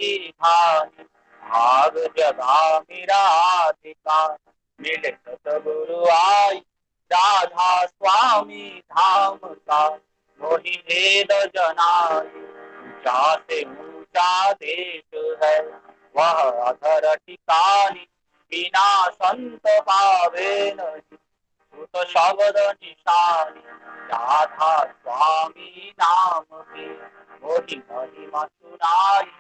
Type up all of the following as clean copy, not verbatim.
की भानी, भाग जगा मेरा अधिकार। मिले सतगुरु आई राधा स्वामी धाम का, मोहि भेद जनाई। ऊंचा से ऊंचा देश है वह अधर ठिकानी, बिना संत पावे नहीं तो शब्द निशानी। राधा स्वामी नाम की मोहि महिमा सुनाई,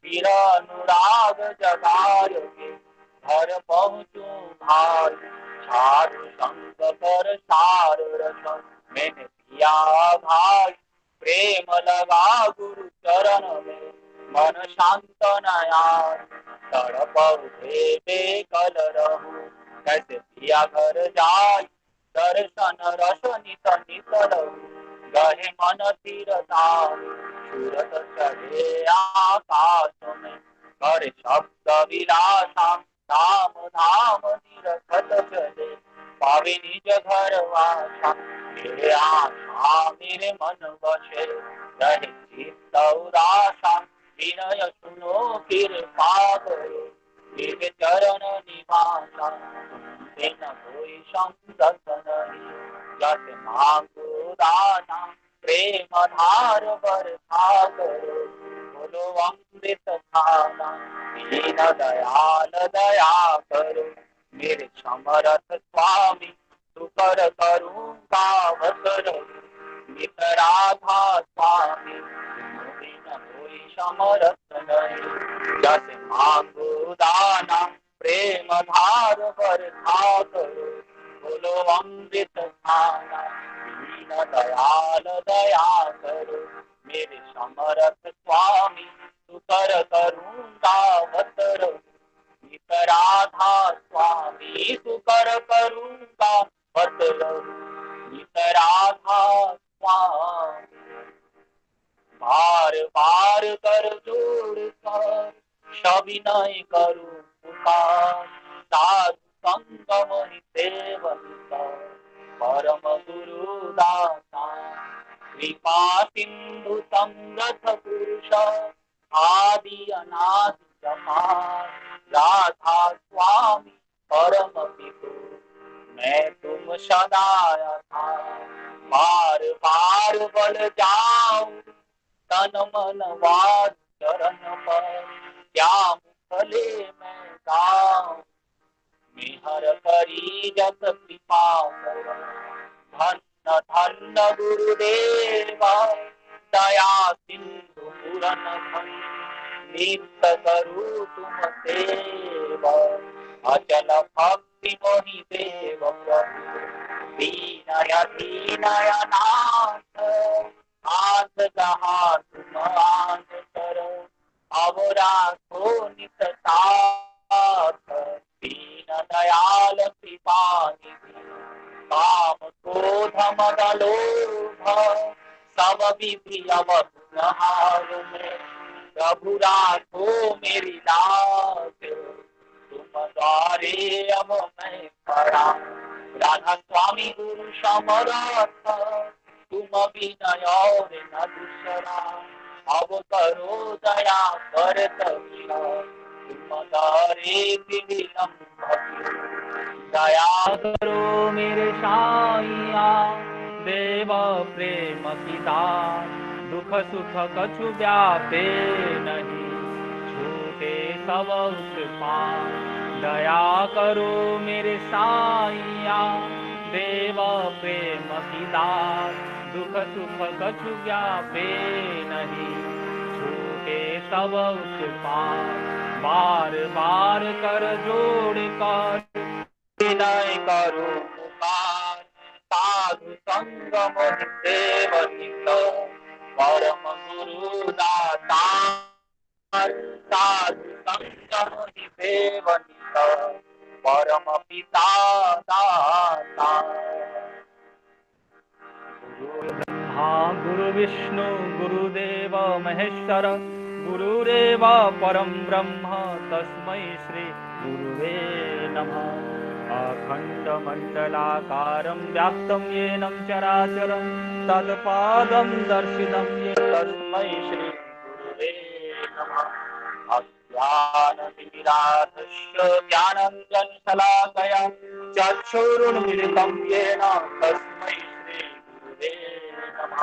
फिर अनुराग जगाय के घर पहुँचू भाई। साधु संग कर सार रसन मैंने पिया भाई, प्रेम लगा गुरु चरण में मन शांत नया। तड़प उठे बेकल रहूं कैसे पिया घर जाय, दर्शन रस नित नित रहूं गहे मन तीरता। सूरत चढ़े आकाश में कर शब्द विलासा, धाम धाम निरखत चले पावे निज घर वासा। मेरे आशा मेरे मन बसे रहे चित्त उदासा, विनय सुनो कृपा करो मेरे चरण निवासा। बिन कोई संगत नहीं जस मांगो दाना, प्रेम धार बरसा करो बोलो अमृत खाना। दीन दयाल दया करो मेरे समरथ स्वामी, सुकर करूँगा वसर नित राधा स्वामी। बिन कोई समरथ नहीं जस मांगो दाना, प्रेम धार बरसा करो बोलो अमृत खाना। दीन दयाल दया करो मेरे समरथ स्वामी, सुकर करूँगा वसर नित राधा स्वामी। सुकर करूँगा वसर नित राधा स्वामी। बार बार कर जोड़ कर सविनय करूं पुकार, साधु संगम ही सेवन कर परम गुरु दाता। कृपा सिंधु समरथ पुरुष आदि अनादि अपार, राधा स्वामी परम पितु मैं तुम सदा था। बार बार बल जाऊं तन मन वाद चरण पर, क्या मुखले मैं गाऊं मेहर करी जत कृपा कर। धन्य धन्य गुरुदेवा दया सिंधु पूरन भई, नित्य करूं तुम सेवा अचल भक्ति मोहि देव प्रभु। दीनय दीनय नाथ हाथ दहा तुम आन करो, अब राखो नित साथ दीन दयाल कृपा निधि। काम क्रोध मद लोभ सब विधि अब तुम्हार में, प्रभु राखो मेरी लाज तुम द्वारे अब मैं पड़ा। राधा स्वामी गुरु समरथ तुम विनय और न दूसरा, अब करो दया कर तक्षा तुम दारे विलंब। दया करो मेरे साईया देव प्रेम पिता, दुख सुख कछु व्यापे नहीं छूटे सब कृपा। दया करो मेरे साईया देव प्रेम पिता, दुख सुख कछु व्यापे नहीं छूटे सब कृपा। बार बार कर जोड़ कर विनय करो पुकार, साधु संगम देव नित परम गुरु दाता। साधु संगम देव नित परम पिता दाता। गुरु ब्रह्मा गुरु विष्णु गुरुदेव महेश्वर, गुरुरेव परम ब्रह्म तस्मै श्री गुरुवे नमः। अखण्डमण्डलाकारं व्याप्तं येन चराचरं तत्पादं दर्शितं येन तस्मै श्री गुरुवे नमः। अज्ञानतिमिराधस्य ज्ञानञ्जनशलाकया चक्षुरुन्मिलितं येन तस्मै श्रीगुरुवे नमः।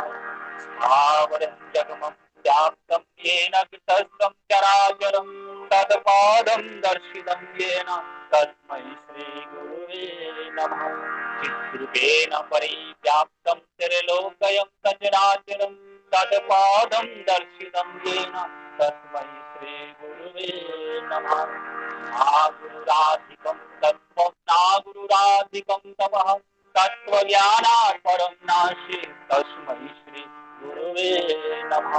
स्थावरं जगमं व्याप्तं येन तस्तं चराचरं तत्पादं दर्शितं येन तस्मै श्रीगुरुवे नमः। चिद्रूपेण परिव्याप्तं त्रिलोकयं सचराचरं तत्पादं दर्शितं येन तस्मै श्रीगुरुवे नमः। नागुरुराधिकं तत्त्वं नागुरुराधिकं तपः तत्त्वज्ञानात् परं नास्ति तस्मै श्रीगुरुवे नमः।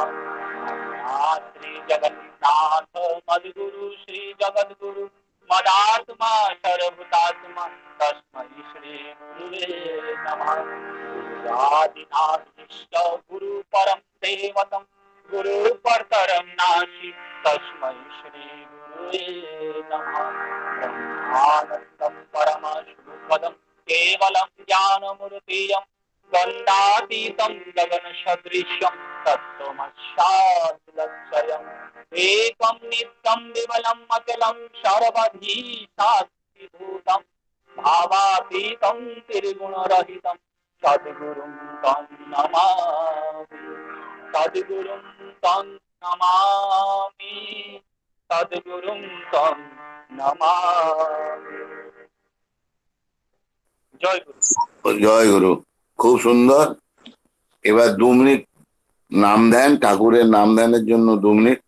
श्री जगन्नाथ मद्गुरु श्री जगद्गुरु मदात्मा सर्वभूतात्मा तस्मै श्रीगुरुवे नमः। गुरुरादिनाथ इष्ट गुरु परं देवतं गुरु परतरं नास्ति तस्मै श्रीगुरुवे नमः। ब्रह्मानन्दं परमशुभदं केवलं ज्ञानमूर्तियं गन्धातीतं गगनसदृशं तत्त्वमस्यादिलक्ष्यम् एकं नित्यं विमलं अचलं सर्वधी साक्षीभूतं भावातीतं त्रिगुणरहितं सद्गुरुं तं नमामि। सद्गुरुं तं नमामि। सद्गुरुं तं नमामि। জয় গুরু। জয় গুরু। খুব সুন্দর। এবার 2 মিনিট নাম ধ্যান, ঠাকুরের নাম ধ্যানের জন্য 2 মিনিট।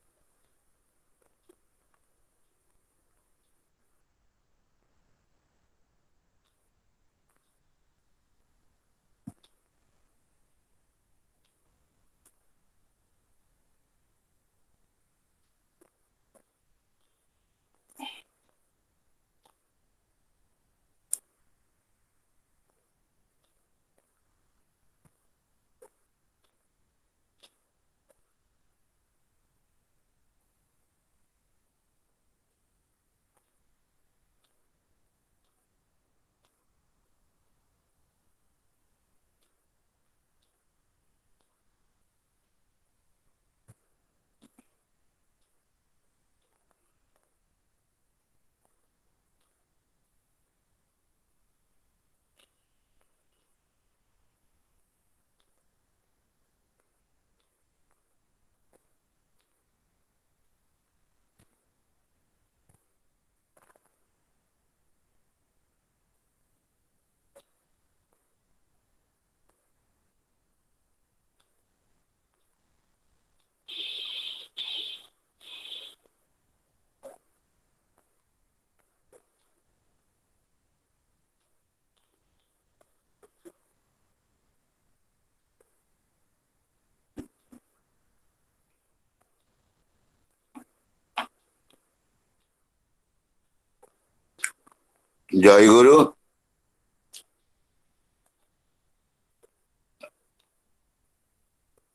জয় গুরু।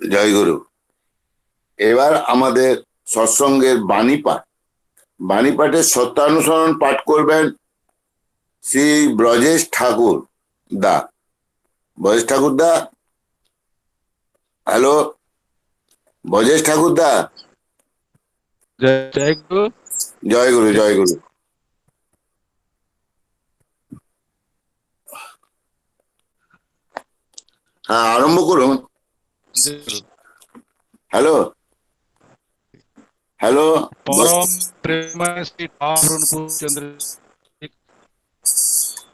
জয় গুরু। এবার আমাদের সৎসঙ্গের বাণী পাঠ, বাণী পাঠের সত্যানুসরণ পাঠ করবেন শ্রী ব্রজেশ ঠাকুর দা। ব্রজেশ ঠাকুর দা, হ্যালো ব্রজেশ ঠাকুর দা। জয় গুরু। জয় গুরু। জয় গুরু। হ্যাঁ, আরম্ভ করুন। Hello hello. পরম প্রেমময় শ্রী ঠাকুর চন্দ্র।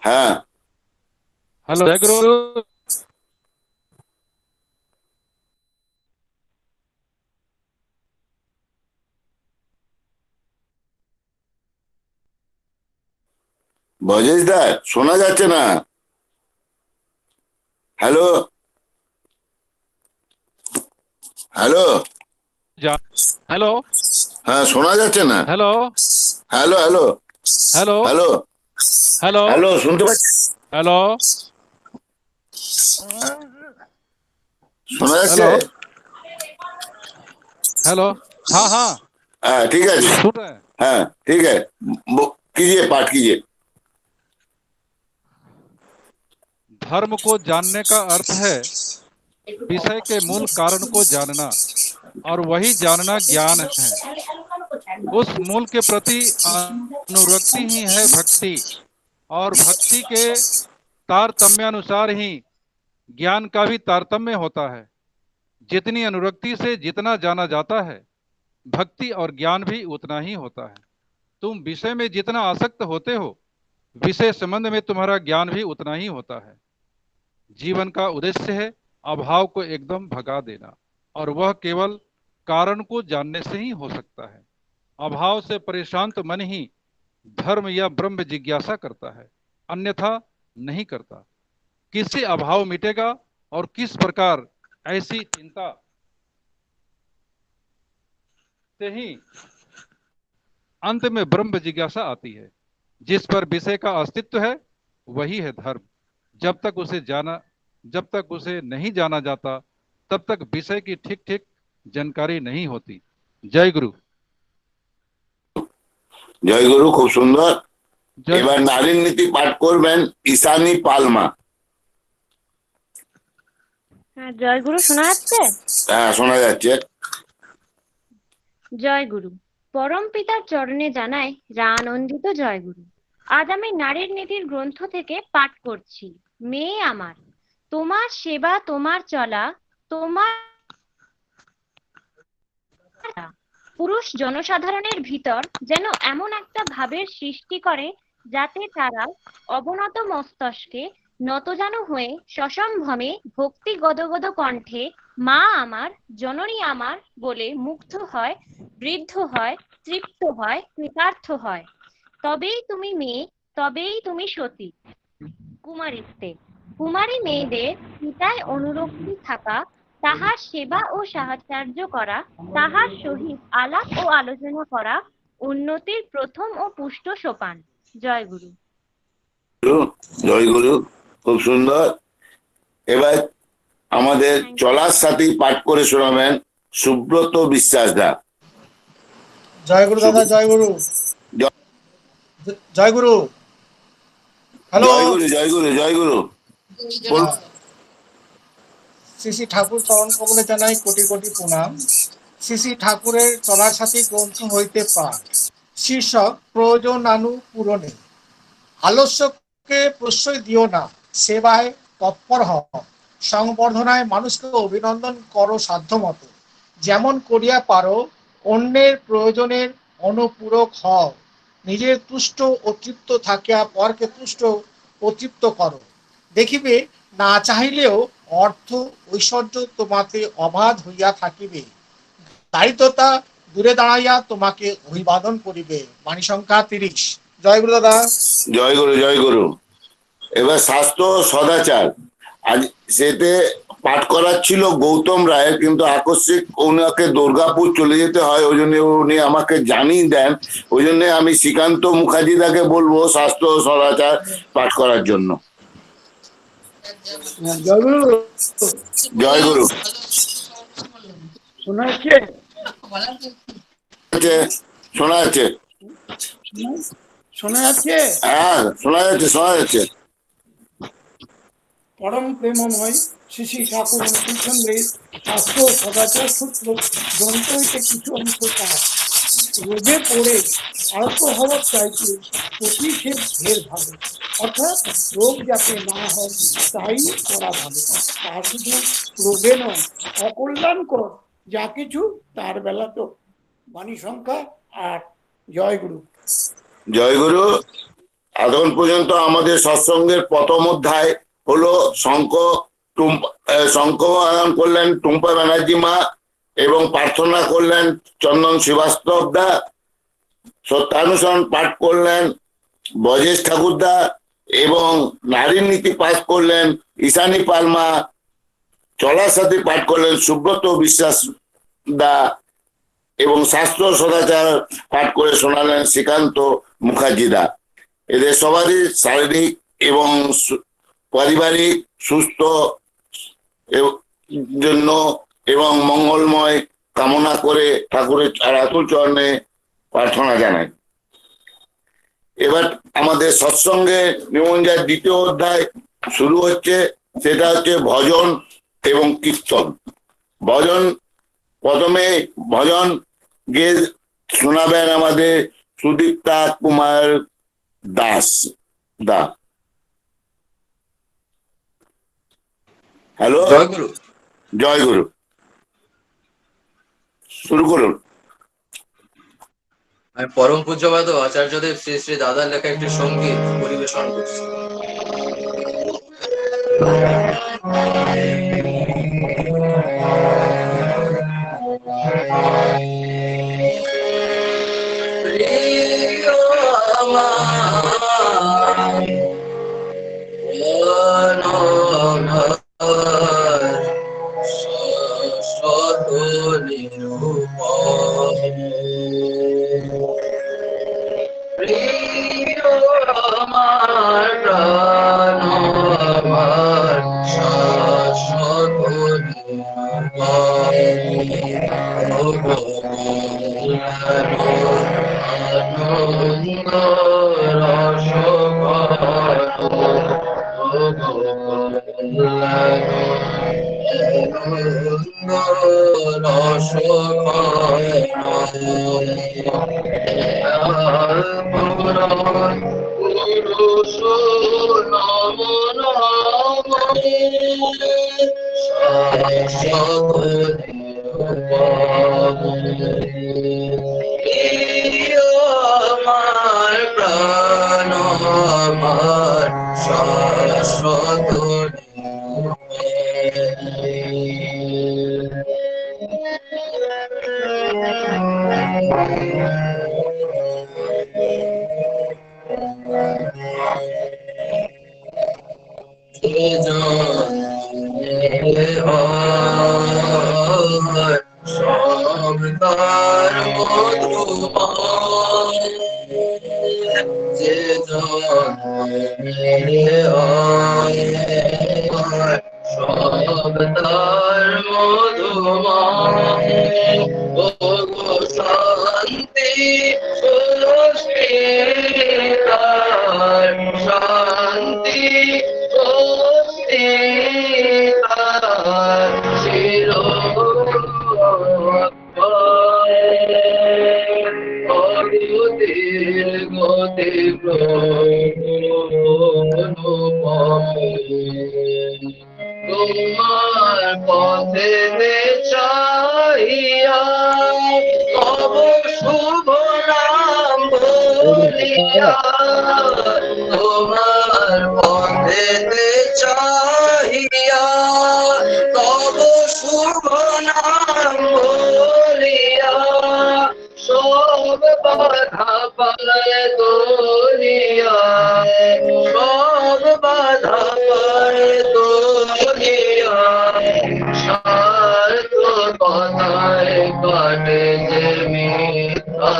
হ্যাঁ, হ্যালো জয় গুরু। ব্রজেশ দা শোনা যাচ্ছে না। Hello hello. হ্যালো। হ্যাঁ, শোনা যাচ্ছে না। Hello hello hello hello hello hello hello, শুনতে পাচ্ছি? হ্যালো শোনা যাচ্ছে? हेलो। हाँ हाँ हाँ, ठीक है। सुन रहे हैं। हाँ ठीक है, कीजिए, पाठ कीजिए। धर्म को जानने का अर्थ है विषय के मूल कारण को जानना, और वही जानना ज्ञान है। उस मूल के प्रति अनुरक्ति ही है भक्ति, और भक्ति के तारतम्यानुसार ही ज्ञान का भी तारतम्य होता है। जितनी अनुरक्ति से जितना जाना जाता है, भक्ति और ज्ञान भी उतना ही होता है। तुम विषय में जितना आसक्त होते हो, विषय संबंध में तुम्हारा ज्ञान भी उतना ही होता है। जीवन का उद्देश्य है अभाव को एकदम भगा देना, और वह केवल कारण को जानने से ही हो सकता है। अभाव से परेशान मन ही धर्म या ब्रह्म जिज्ञासा करता है, अन्यथा नहीं करता। किससे अभाव मिटेगा और किस प्रकार, ऐसी चिंता से ही अंत में ब्रह्म जिज्ञासा आती है। जिस पर विषय का अस्तित्व है वही है धर्म। जब तक उसे नहीं जाना जाता, तब तक विषय की ठीक ठीक जानकारी नहीं होती। जय गुरु। জয় গুরু, খুব সুন্দর। जय এবার নারীর নীতি পাঠ করবেন ঈশানী পালমা। হ্যাঁ, জয়গুরু শোনা যাচ্ছে? হ্যাঁ, শোনা যাচ্ছে। জয়গুরু। পরম পিতার চরণে জানাই রানন্দিত জয়গুরু। আজ আমি নারীর নীতির গ্রন্থ থেকে পাঠ করছি। মেয়ে আমার, তোমার সেবা, তোমার চলা, তোমার পুরুষ জনসাধারণের ভিতর যেন এমন একটা ভাবের সৃষ্টি করে যাতে তারা অবনত মস্তকে নতজানু হয়ে সসম্ভ্রমে ভক্তি গদগদ কণ্ঠে মা আমার, জননী আমার বলে মুগ্ধ হয়, বৃদ্ধ হয়, তৃপ্ত হয়, কৃতার্থ হয়। তবেই তুমি মেয়ে, তবেই তুমি সতী। কুমারীত্বে কুমারী মেয়েদের পিতায় অনুরক্তি থাকা, তাহার সেবা ও সাহচর্য করা, তাহার সহিত আলাপ ও আলোচনা করা উন্নতির প্রথম ও পুষ্ট সোপান। জয় গুরু। জয় গুরু, খুব সুন্দর। এবার আমাদের চলার সাথী পাঠ করে শোনাবেন সুব্রত বিশ্বাস দা। জয় গুরু দাদা, জয় গুরু। জয় গুরু। হ্যালো। জয় গুরু, জয় গুরু, জয় গুরু। শ্রী শ্রী ঠাকুর চরণ কমলে জানাই কোটি কোটি প্রণাম। শ্রী শ্রী ঠাকুরের চলার সাথী গ্রন্থ হইতে পাঠ। শীর্ষক প্রয়োজনানুপূরণে। আলস্যকে প্রশ্রয় দিও না, সেবায় তৎপর হও, সংবর্ধনায় মানুষকে অভিনন্দন করো সাধ্যমতো, যেমন করিয়া পারো অন্যের প্রয়োজনের অনুপূরক হও, নিজের তুষ্ট ও তৃপ্ত থাকিয়া পরকে তুষ্ট ও তৃপ্ত করো। দেখিবে না চাহিলেও অর্থ ঐশ্বর্য তোমাতে অবাধ হইয়া থাকিবে, দারিদ্রতা দূরে দাঁড়াইয়া তোমাকে অভিবাদন করিবে। বাণী সংখ্যা 30। জয় গুরু দাদা। জয় গুরু, জয় গুরু। এবার স্বাস্থ্য সদাচার, আজ সেতে পাঠ করার ছিল গৌতম রায়ের, কিন্তু আকস্মিক ওনাকে দুর্গাপুর চলে যেতে হয়, ওই জন্য উনি আমাকে জানিয়ে দেন। ওই জন্য আমি শ্রীকান্ত মুখার্জিদাকে বলবো স্বাস্থ্য সদাচার পাঠ করার জন্য। জয় গুরু। জয় গুরু। শোনা যাচ্ছে? শোনা যাচ্ছে? শোনা যাচ্ছে? হ্যাঁ, শোনা যাচ্ছে, শোনা যাচ্ছে। পরম প্রেমময় শ্রী শ্রী ঠাকুর অনুকূলচন্দ্রের স্বাস্থ্য সদাচার সূত্র গ্রন্থ হইতে কিছু অংশ পাঠ। রোগে পড়ে আরত হওয়ার চাইতে প্রতিষেধ ঢের ভালো, অর্থাৎ রোগ যাতে না হয় তাই করা ভালো। তা শুধু রোগে নয়, অকল্যাণকর যা কিছু তার বেলা তো। বাণী সংখ্যা 8। জয় গুরু। জয় গুরু। এতক্ষণ পর্যন্ত আমাদের সৎসঙ্গের প্রথম অধ্যায় হলো শঙ্খ করলেন টুম্পা ব্যানার্জি মা, এবং প্রার্থনা করলেন চন্দন শ্রীবাস্তব দা। সত্যানুসরণ পাঠ করলেন ব্রজেশ ঠাকুরদা, এবং নারীর নীতি পাঠ করলেন ঈশানী পালমা। চলার সাথে পাঠ করলেন সুব্রত বিশ্বাস দা, এবং শাস্ত্র সদাচার পাঠ করে শোনালেন শ্রীকান্ত মুখার্জিদা। এদের সবারই শারীরিক এবং পারিবারিক সুস্থ জন্য এবং মঙ্গলময় কামনা করে ঠাকুরের আতুল চরণে প্রার্থনা জানাই। এবার আমাদের সৎসঙ্গে নিমন্ত্রণের দ্বিতীয় অধ্যায় শুরু হচ্ছে, সেটা হচ্ছে ভজন এবং কীর্তন। ভজন, প্রথমে ভজন গিয়ে শোনাবেন আমাদের সুদীপ্তা কুমার দাস দা। হ্যালো, জয়গুরু। জয় গুরু, শুরু করুন। আমি পরম পূজ্যপাদ আচার্যদেব শ্রী শ্রী দাদার লেখা একটি সঙ্গীত পরিবেশন করছি। আমার প্রাণ আমার শাশ্বত আনন্দ রস পুরুষ নম নম আমার প্রাণ আমার শাশ্বত সব তার মধুময় যে সব তার মধুময় ও গো শান্তি সৃষ্টি তার শান্তি সৃষ্টি তার চির অদ্ভুতের গতি তোমার পথে চাহিয়া তব শুভ নাম বলিয়া তোমার পথে চাহিয়া তব শুভ নাম বলিয়া সব বাধা পায় তোলিয়া সব বাধা পায় তোলিয়া স্বার্থ কথায় কাটে যে মিথ্যা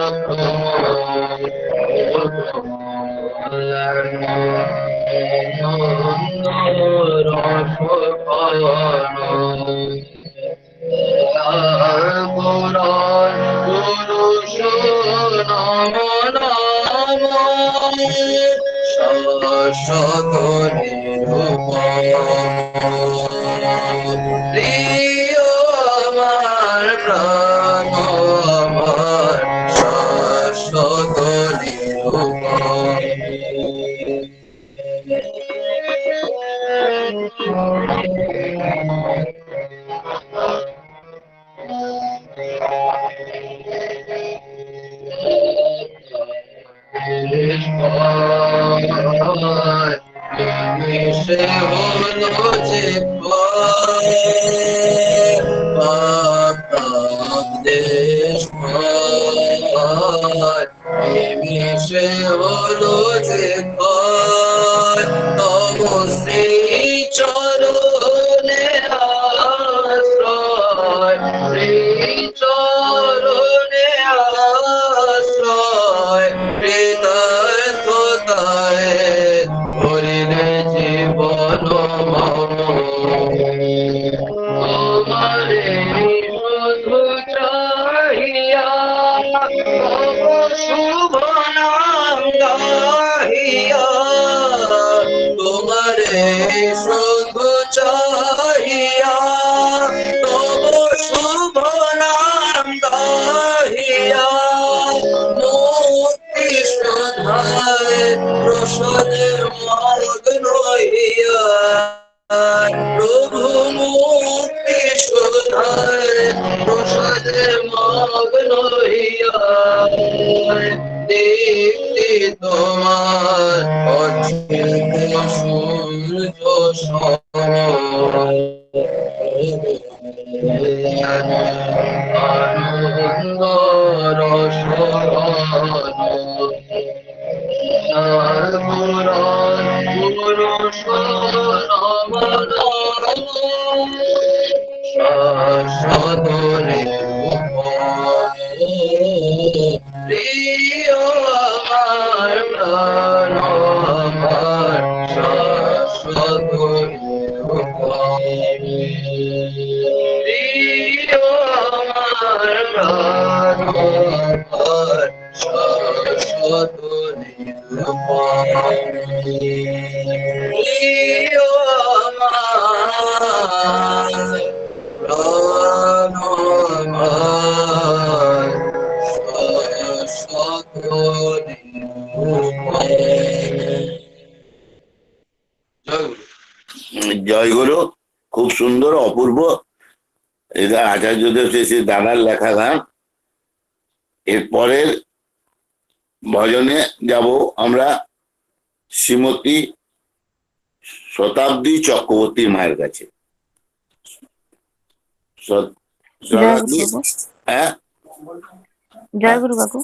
রস পুরুষ নম নম শাশ্বত প্রিয় আমার প্রাণ আমার শাশ্বত মিশে হলো যে দেশ মিশে হলো যে তব শ্রী চরণে আশ্রয় শ্রী চরণে আশ্রয় কৃতজ্ঞতায় করিলে জীবন তোমারে শুধু চাহিয়া শুভ নাম গাহিয়া তোমারে শুধু চাহিয়া শোধায় রসনে মগ্ন হইয়া প্রভু মুক্তি শোধায় রসনে মগ্ন হইয়া দীপ্তি তোমার অচ্ছন্ন সূর্য আনন্দ শাশ্বতরে প্রিয় আমার প্রাণ আমার শাশ্বতরে প্রিয় আমার প্রাণ আমার শাশ্বতরে প্রিয় আমার প্রাণ আমার শাশ্বতরে জয় গুরু। খুব সুন্দর, অপূর্ব। এটা আচার্যদেব শ্রী দাদার লেখা গান। এরপরের ভজনে যাব আমরা শ্রীমতী শতাব্দী চক্রবর্তী মায়ের কাছে। হ্যাঁ, জয় গুরু কাকু।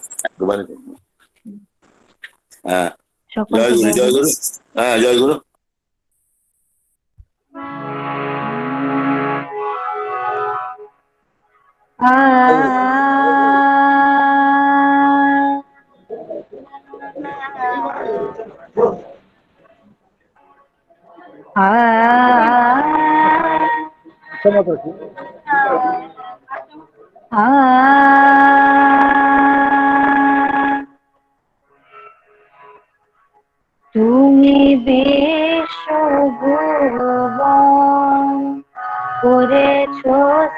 হ্যাঁ, জয় গুরু, জয় গুরু। হ্যাঁ, জয় গুরু। তুমি বিশ্বভুবন করেছ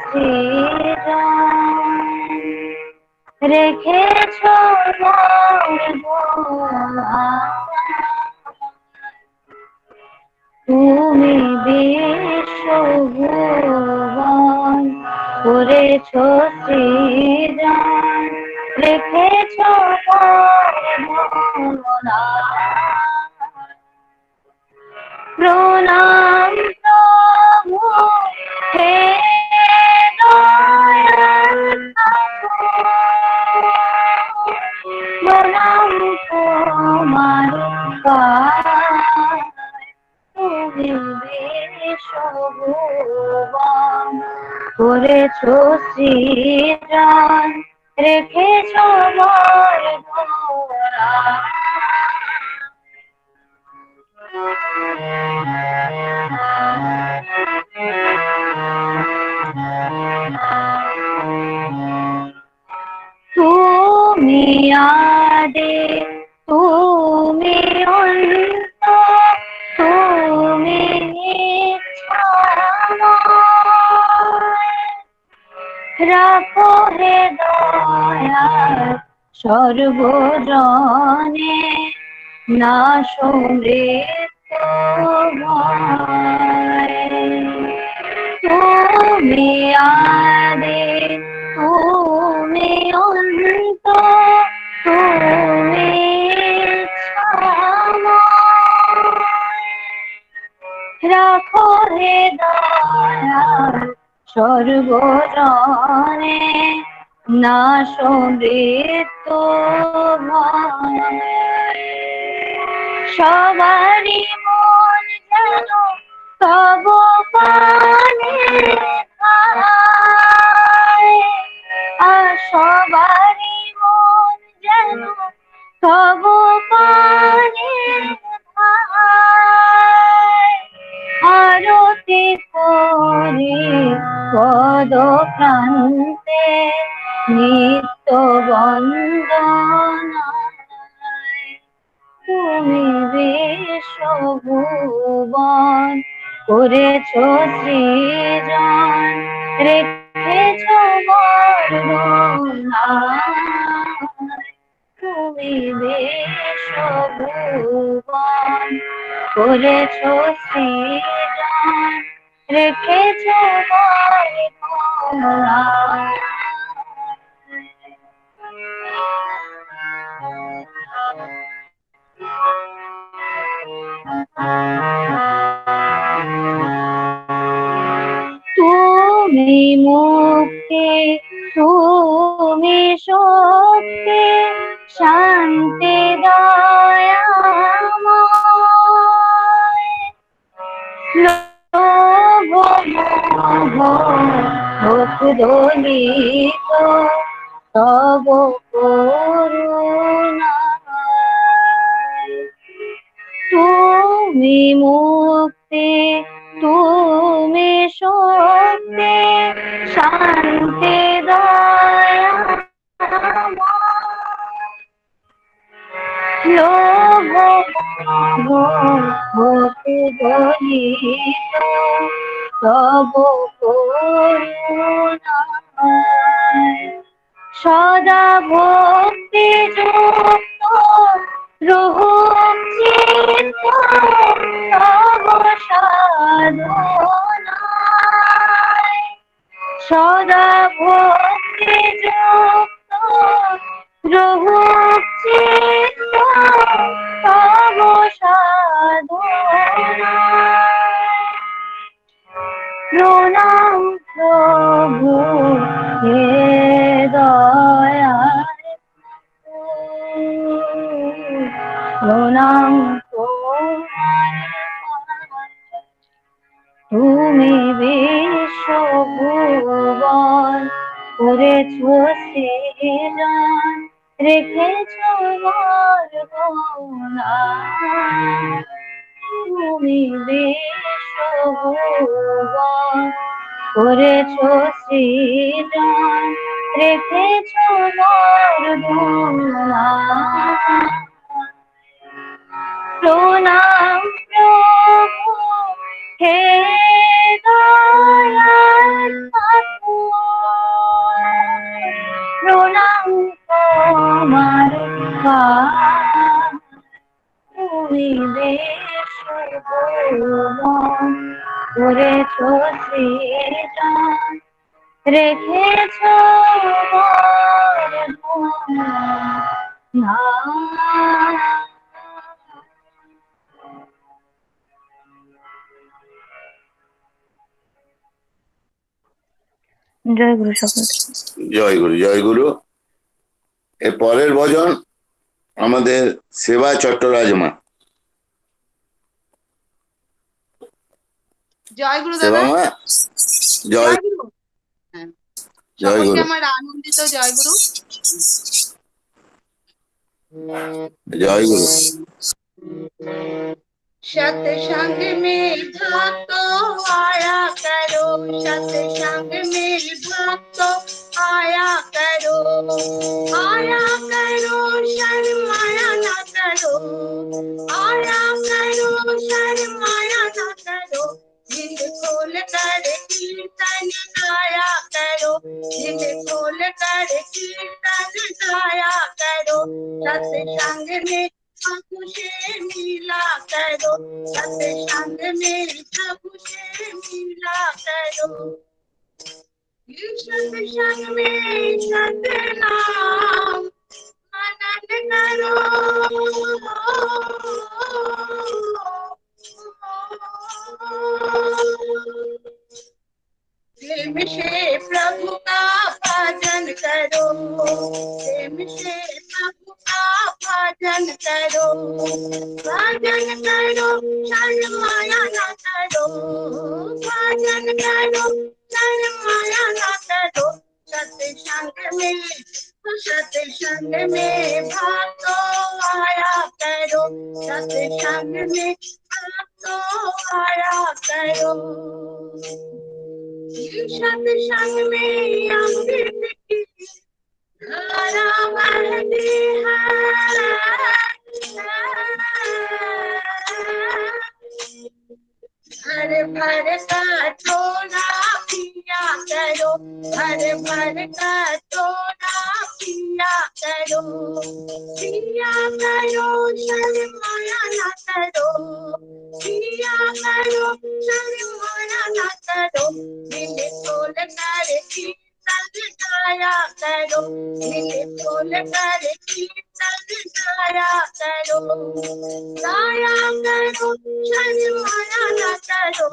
সৃজন, রেখেছ তুমি বিশ্বভুবন করেছ সৃজন, রেখেছ প্রণাম প্রভু হে প্রণাম তোমার তুমি বিশ্বভুবন করেছ সৃজন, রেখেছ বরদরা তুমি আদে তুমি অন্ত, তুমি রাখো হে দয়া সর্বজনে না সমৃদ্ধ তুমি আদে তুমি অন্ত, তুমি রাখো হে দয়া সর্বজনে না সমৃদ্ধ সবারই মন যেন তব পানে আর সবারই মন যেন তব পানে আরতি করে পদ প্রান্তে নিত্য বন্দনা তুমি বিশ্বভুবন করেছ সৃজন, রেখেছ বরদনা তুমি বিশ্বভুবন করেছ সৃজন রেখেছ বরগুনা তুমি মুক্তি তুমি শক্তি শান্তি দয়াময় লোভ মোহ ভোগ দলিত তব করুণায় তুমি মুক্তি তুমি শক্তি শান্তি দয়াময় লোভ ভক্তি দলিত তব করুণায় সদা ভক্তি যুক্ত রূপ চিত্ত তব সাধনায় সদা ভক্তি যুক্ত রূপ চিত্ত তব সাধনায় প্রণাম প্রভু হে দয়াল প্রণাম তুমি বিশ্বভুবন করেছ সৃজন রেখেছ বরগুনা তুমি বিশ্বভুবন করেছ সৃজন রেখেছ বরগুনা প্রণাম প্রভু হে দয়াল ঠাকুর প্রণাম তোমার তুমি বিশ্বভুবন করেছ সৃজন রেখেছ বরগুনা জয় গুরু সকলকে জয় গুরু জয় গুরু। এর পরের ভজন আমাদের সেবা চট্টরাজমা। জয় গুরু সেবা দাদা। মা জয় জয় গুরু। হ্যাঁ, জয় সকলকে গুরু আমার আনন্দিত জয় গুরু। জয় গুরু। सत्संग में भक्त आया करो, सत्संग में भक्त आया करो, आया करो शर्माया न करो, आया करो शर्माया न करो, दिल खोल कर कीर्तन गाया करो, दिल खोल कर कीर्तन गाया करो, सत्संग में प्रभु से मिला करो, सत्संग में प्रभु से मिला करो, सत्संग में सतनाम मनन करो, प्रेम से प्रभु का भजन करो, प्रेम से प्रभु का भजन करो, भजन करो शर्माया न करो, भजन करो शर्माया न करो, सत्संग में भक्तो आया करो, सत्संग में भक्तो आया करो, सत्संग में अमृत की धारा बहती है, भर भर का थोड़ा पिया करो, भर भर का थोड़ा पिया आया करो, पिया करो शर्माया ना करो, पिया करो शर्माया ना करो, दिल खोल कर कीर्तन गाया करो, दिल खोल कर कीर्तन गाया करो, गाया करो शर्माया ना करो,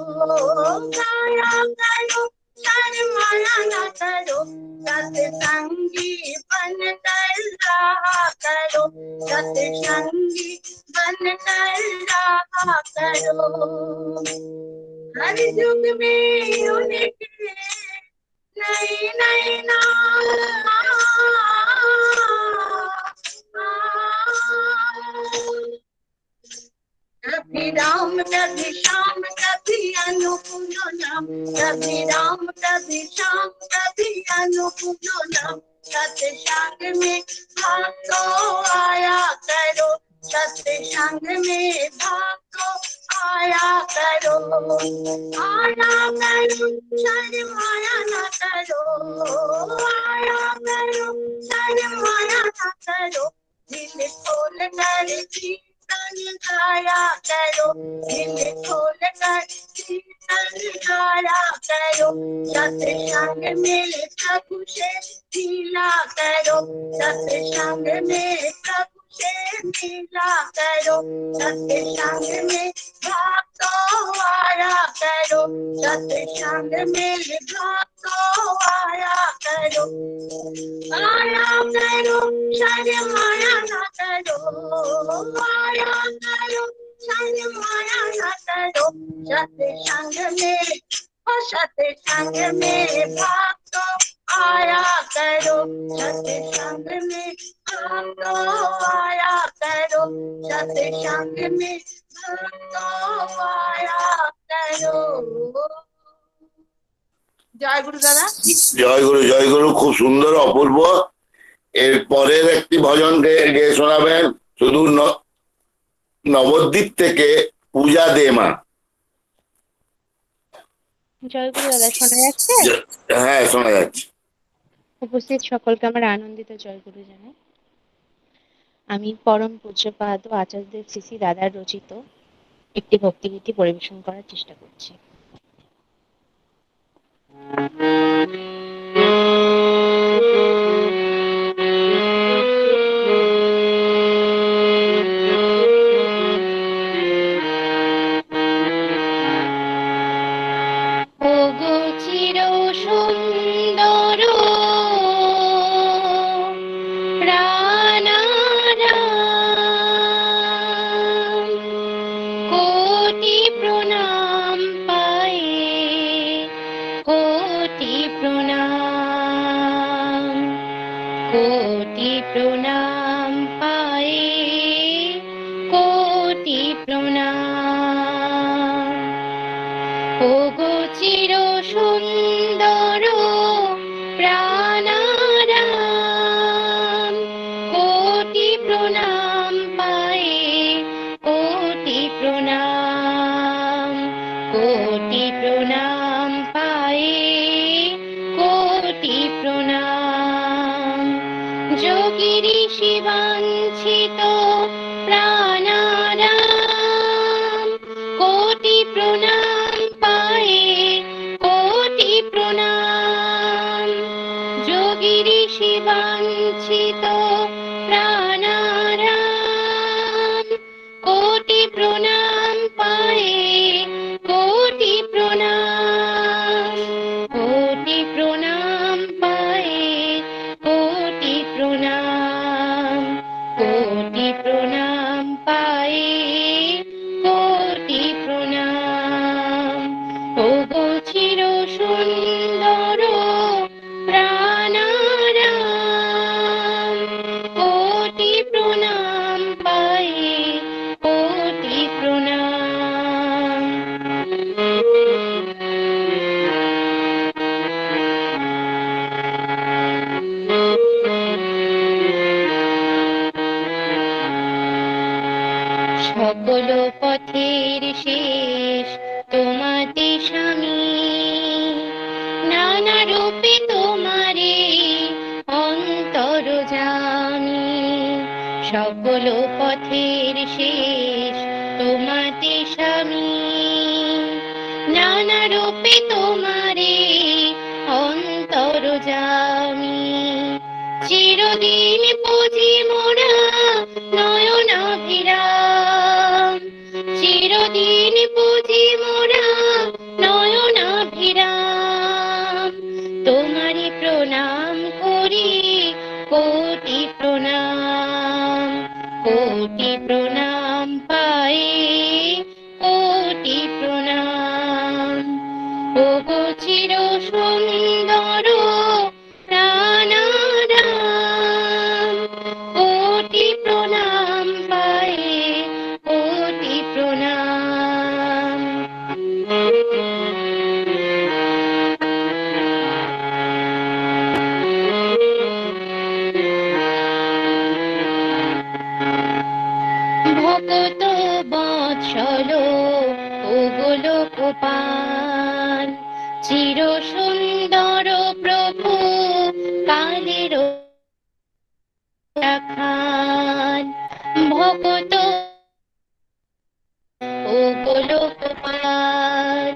गाया करो शर्माया ना करो, सत्संगी बन कर रहा करो, सत्संगी बन कर रहा करो, हर युग में उनके नई नई नाम, कभी राम कभी श्याम कभी अनुकूल नाम, कभी राम कभी श्याम कभी अनुकूल नाम, सत्संग में भाग तो आया करो, सत्संग में भाग तो आया करो, आया करो शर्माया ना करो, आया करो शर्माया ना करो, दिल खोल कर कीर्तन गाया करो, दिल खोल कर कीर्तन गाया करो, सत्संग में प्रभु से मिला करो, सत्संग में प्रभु से मिला करो, सत्संग में भाग तो आया करो, सत्संग में भाग तो आया करो, आया करो शर्माया ना करो, आया करो शर्माया ना करो, सत्संग में सत्संग में भाग तो आया करो, सत्संग में भाग तो आया करो, सत्संग में भाग तो आया करो। জয় গুরু দাদা। জয় গুরু, খুব সুন্দর, অপূর্ব। এর পরের একটি ভজন গেয়ে শোনাবেন শুধু নবদ্বীপ থেকে পূজা দে মা। জয় গুরু দাদা, শোনা যাচ্ছে? হ্যাঁ, শোনা যাচ্ছে। উপস্থিত সকলকে আমার আনন্দিত জয় গুরু জানাই। আমি পরম পূজ্যপাদ আচার্যদেব শ্রী শ্রী দাদার রচিত একটি ভক্তিগীতি পরিবেশন করার চেষ্টা করছি। সকল পথের শেষ তোমাতে স্বামী, নানা রূপে তোমারে অন্তর যা পথের শেষ তোমাতে স্বামী, নানা রূপে তোমারে অন্তর জামি, চিরদিন পুজি মোরা নয়নাভিরাম, চিরদিন পুজি মোরা নয়নাভিরাম, তোমারে প্রণাম করি কোটি প্রণাম, কোটি প্রণাম পায়ে কোটি প্রণাম, ওগো চির সুন্দর প্রাণারাম, কোটি প্রণাম পায়ে কোটি প্রণাম। ভকত বৎসল ওগো লোকপাল, চির সুন্দর প্রভু কালের রাখাল, ভকত ওগো লোকপাল,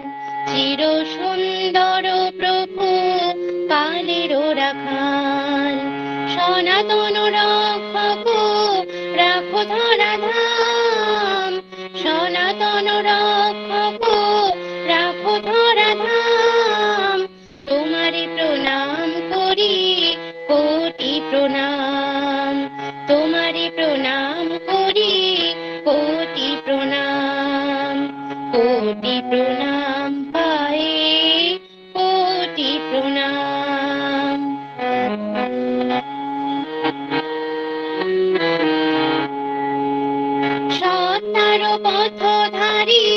চির সুন্দর প্রভু কালের রাখাল, সনাতন রক্ষক রাখো ধরাধাম, সনাতন রক্ষক রাখো ধরাধাম, তোমারে প্রণাম করি কোটি প্রণাম, তোমারে প্রণাম করি কোটি প্রণাম, কোটি প্রণাম পায়ে কোটি প্রণাম। সত্তার পথধারী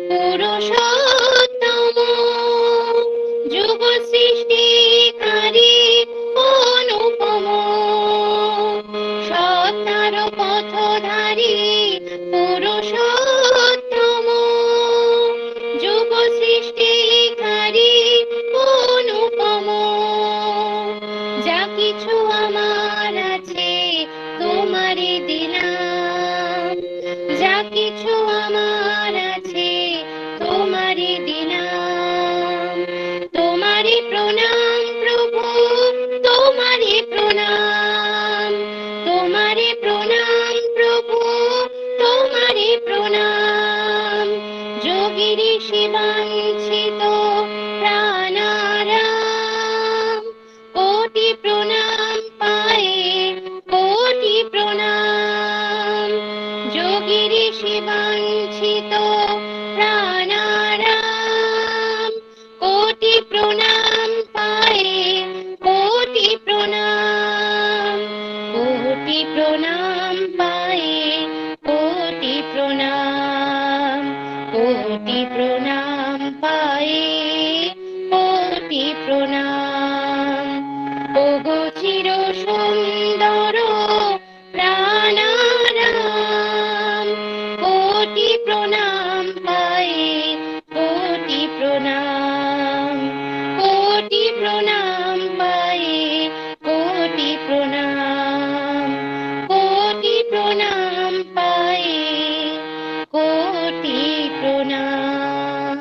পুরুষোত্তম, যুগ সৃষ্টিকারী অনুপম, সত্তার পথধারী পুরুষোত্তম, যুগ সৃষ্টিকারী অনুপম, যা কিছু আমার আছে তোমারে দিলাম, যা কিছু আমার আছে তোমারে দিলাম, তোমারে প্রণাম প্রভু, তোমারে প্রণাম, তোমারে প্রণাম প্রভু, তোমারে প্রণাম, যোগীর শিবাঞ্ছিত প্রাণারাম, কোটি প্রণাম পায়ে কোটি প্রণাম, যোগীর শিবাঞ্ছিত প্রাণারাম, কোটি প্রণাম পায়ে কোটি প্রণাম, কোটি প্রণাম পায়ে কোটি প্রণাম, কোটি প্রণাম পায়ে কোটি প্রণাম, ওগো চির সুন্দর প্রাণারাম, কোটি প্রণাম পায়ে কোটি প্রণাম, কোটি প্রণাম পায়ে কোটি প্রণাম, কোটি প্রণাম পায়ে কোটি প্রণাম।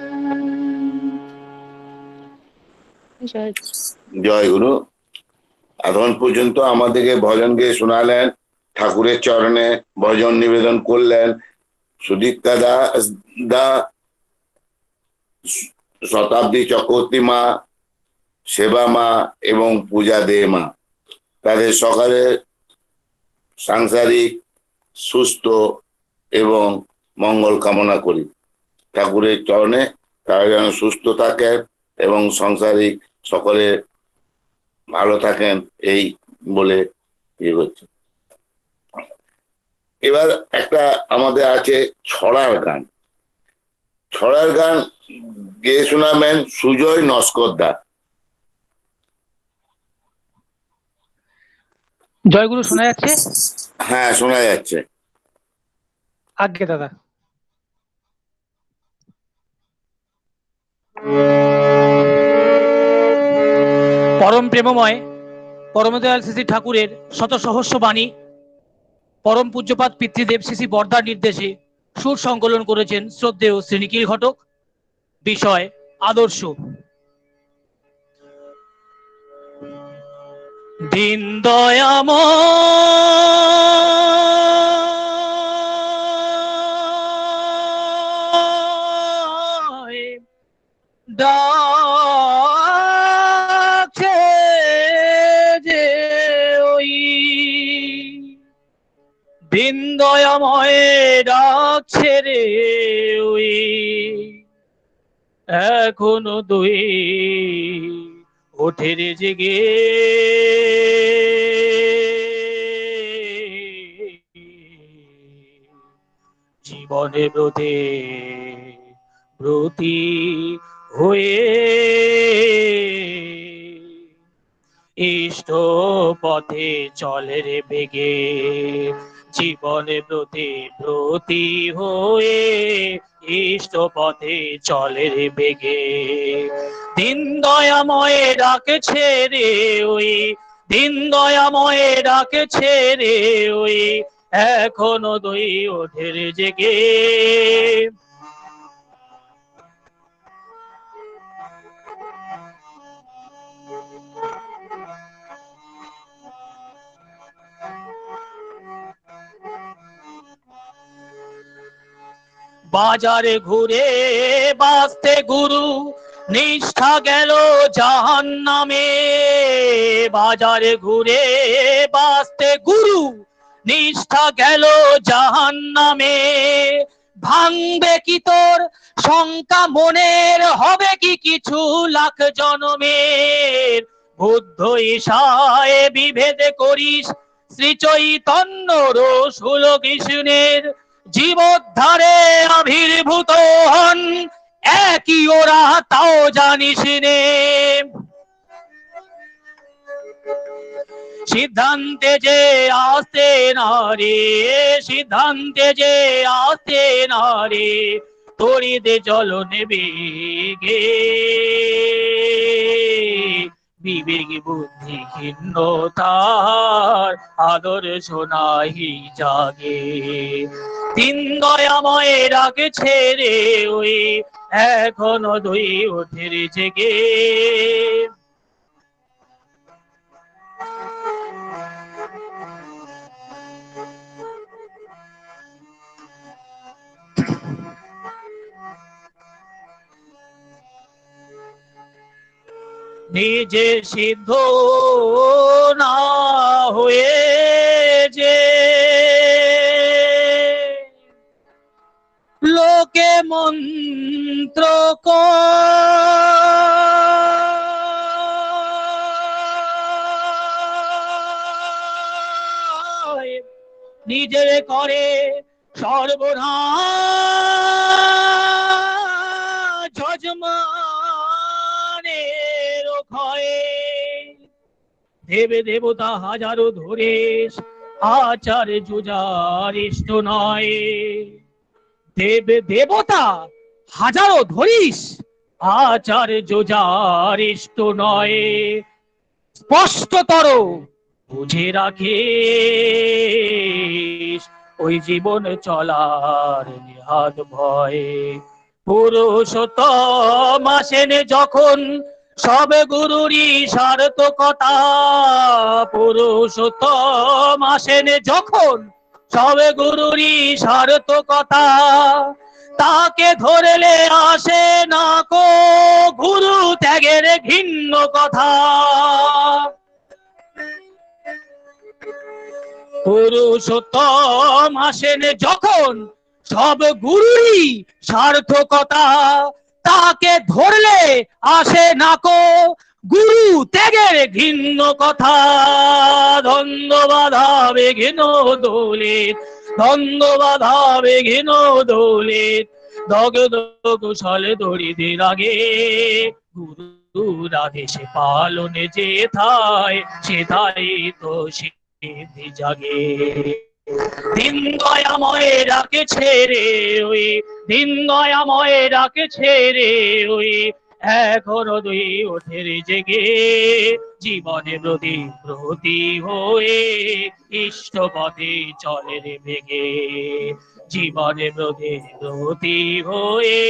জয় জয় গুরু। এখন পর্যন্ত আমাদেরকে ভজন গেয়ে শোনালেন, ঠাকুরের চরণে ভজন নিবেদন করলেন সুদীপ্তা দা, শতাব্দী চক্রবর্তী মা, সেবা মা এবং পূজা দে মা। তাদের সকালে সাংসারিক সুস্থ এবং মঙ্গল কামনা করি। ঠাকুরের চরণে তারা যেন সুস্থ থাকেন এবং সংসারিক সকলে ভালো থাকেন, এই বলে ইয়ে করছে। এবার একটা আমাদের আছে ছড়ার গান। ছড়ার গান গেয়ে শোনাবেন সুজয় নস্করদা। জয়গুরু শোনা যাচ্ছে? হ্যাঁ, শোনা যাচ্ছে। আজ্ঞে দাদা। পরম প্রেমময় পরমদয়াল শ্রী ঠাকুরের শত সহস্র বাণী পরম পূজ্যপাদ পিতৃদেব শ্রী শ্রী বর্দার নির্দেশে সুর সংকলন করেছেন শ্রদ্ধেয় শ্রী নিখিল ঘটক। বিষয় আদর্শ। দিন দয়াময় ডাকছে যে ওই, দিন দয়াময় ডাকছে রে ওই, এখনো দুই ওঠে রে জেগে, জীবনে ব্রতে ব্রতী হয়ে ইষ্ট পথে চলে রে বেগে, জীবনে ব্রতে ব্রতী হয়ে ইষ্ট পথে চলে রে বেগে। দিন দয়াময় ডাকছে রে ওই, দিন দয়াময় ডাকছে রে ওই, এখনো দুই ওঠে রে জেগে। বাজারে ঘুরে বাঁচতে গুরু নিষ্ঠা গেল জাহান্নামে, বাজারে ঘুরে বাঁচতে গুরু নিষ্ঠা গেল জাহান্নামে। ভাঙবে কি তোর শঙ্কা মনের, হবে কি কিছু লাখ জনমের, বুদ্ধ ঈশায় বিভেদ করিস শ্রী চৈতন্য রসুল কৃষ্ণের, জীবোদ্ধারে আবির্ভূত হন একই ওরা তাও জানিস নে। সিদ্ধান্তে যে আসতে না রে, সিদ্ধান্তে যে আসতে না রে, তরিতে চলো নেবে গে, বিবেক বুদ্ধি ক্ষীণতার আদর্শ নাহি জাগে। দিন দয়াময় ডাকছে রে ওই, এখনো দুই ওঠে রে জেগে। নিজে সিদ্ধ না হয়ে যে লোকে মন্ত্র কয়, নিজের করে সর্বনাশ যজমানের ক্ষয়ে। দেবে দেবতা হাজারো ধরে আচার যুজার ইষ্ট নয়, দেব দেবতা হাজারো ধরিস আচার যুজার ইষ্ট নয়। স্পষ্টতর বুঝে রাখিস ওই জীবন চলার নিহাত ভয়। পুরুষোত্তম আসেন যখন সব গুরুরই সার্থকতা, পুরুষোত্তম আসেন যখন সব গুরুরই সার্থকতা, তাকে ধরলে আসে না কো গুরু ত্যাগের ঘিন্ন কথা। পুরুষোত্তম আসেন যখন সব গুরুরই সার্থকতা, তাকে ধরলে আসে না কো গুরু ত্যাগের ঘিন্ন কথা। দ্বন্দ্ব বাধা বিঘ্ন দলিত, দ্বন্দ্ব বাধা বিঘ্ন দলিত, দগ্ধ কুশলে দরিদ্র লাগে, গুরুর আদেশে পালনে যেথায় সেথায় তো সিদ্ধি জাগে। দিন দয়াময় ডাকছে রে ওই, দিন দয়াময় ডাকছে রে ওই, এখনো দুই ওঠে রে জেগে, জীবনে প্রতি হয়ে ইষ্ট পথে চলে রে বেগে, জীবনে প্রতি হয়ে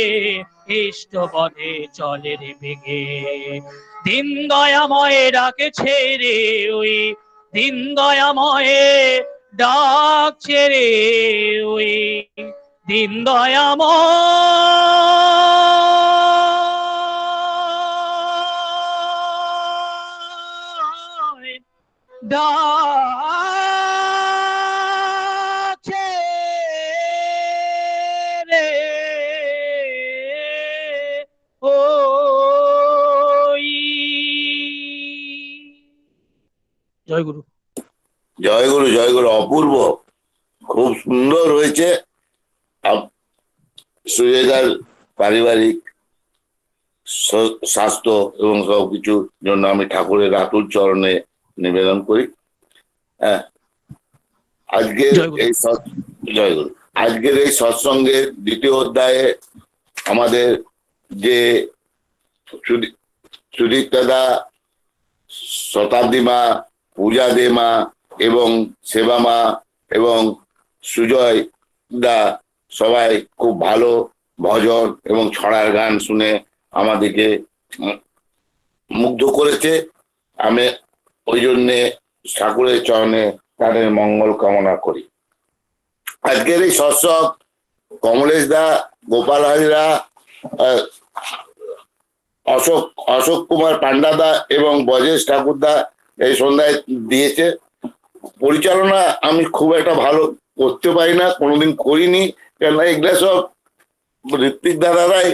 ইষ্ট পথে চলে রে বেগে। দিন দয়াময় ডাকেছে রে ওই, দিন দয়াময় ডাকছে রে ওই, দিন দয়াময় ডাকছে রে ওই। জয় গুরু। জয় গুরু, জয় গুরু। অপূর্ব, খুব সুন্দর হয়েছে। সুজয়দার পারিবারিক স্বাস্থ্য এবং সবকিছুর জন্য আমি ঠাকুরের আতুল চরণে নিবেদন করি। হ্যাঁ, আজকের এই জয় গুরু, আজকের এই সৎসঙ্গের দ্বিতীয় অধ্যায়ে আমাদের যে সুদীপ দাদা, শতাব্দী মা, পূজা দে মা এবং সেবা মা এবং সুজয় দা সবাই খুব ভালো ভজন এবং ছড়ার গান শুনে আমাদেরকে মুগ্ধ করেছে। আমি ওই জন্যে ঠাকুরের চরণে তাদের মঙ্গল কামনা করি। আজকের এই সৎসঙ্গ কমলেশ দা, গোপাল হাজরা, অশোক কুমার পান্ডাদা এবং ব্রজেশ ঠাকুরদা এই সন্ধ্যায় দিয়েছে। পরিচালনা আমি খুব একটা ভালো করতে পারি না, কোনোদিন করিনি, কেননা এগুলা সব ঋত্বিক দাদারাই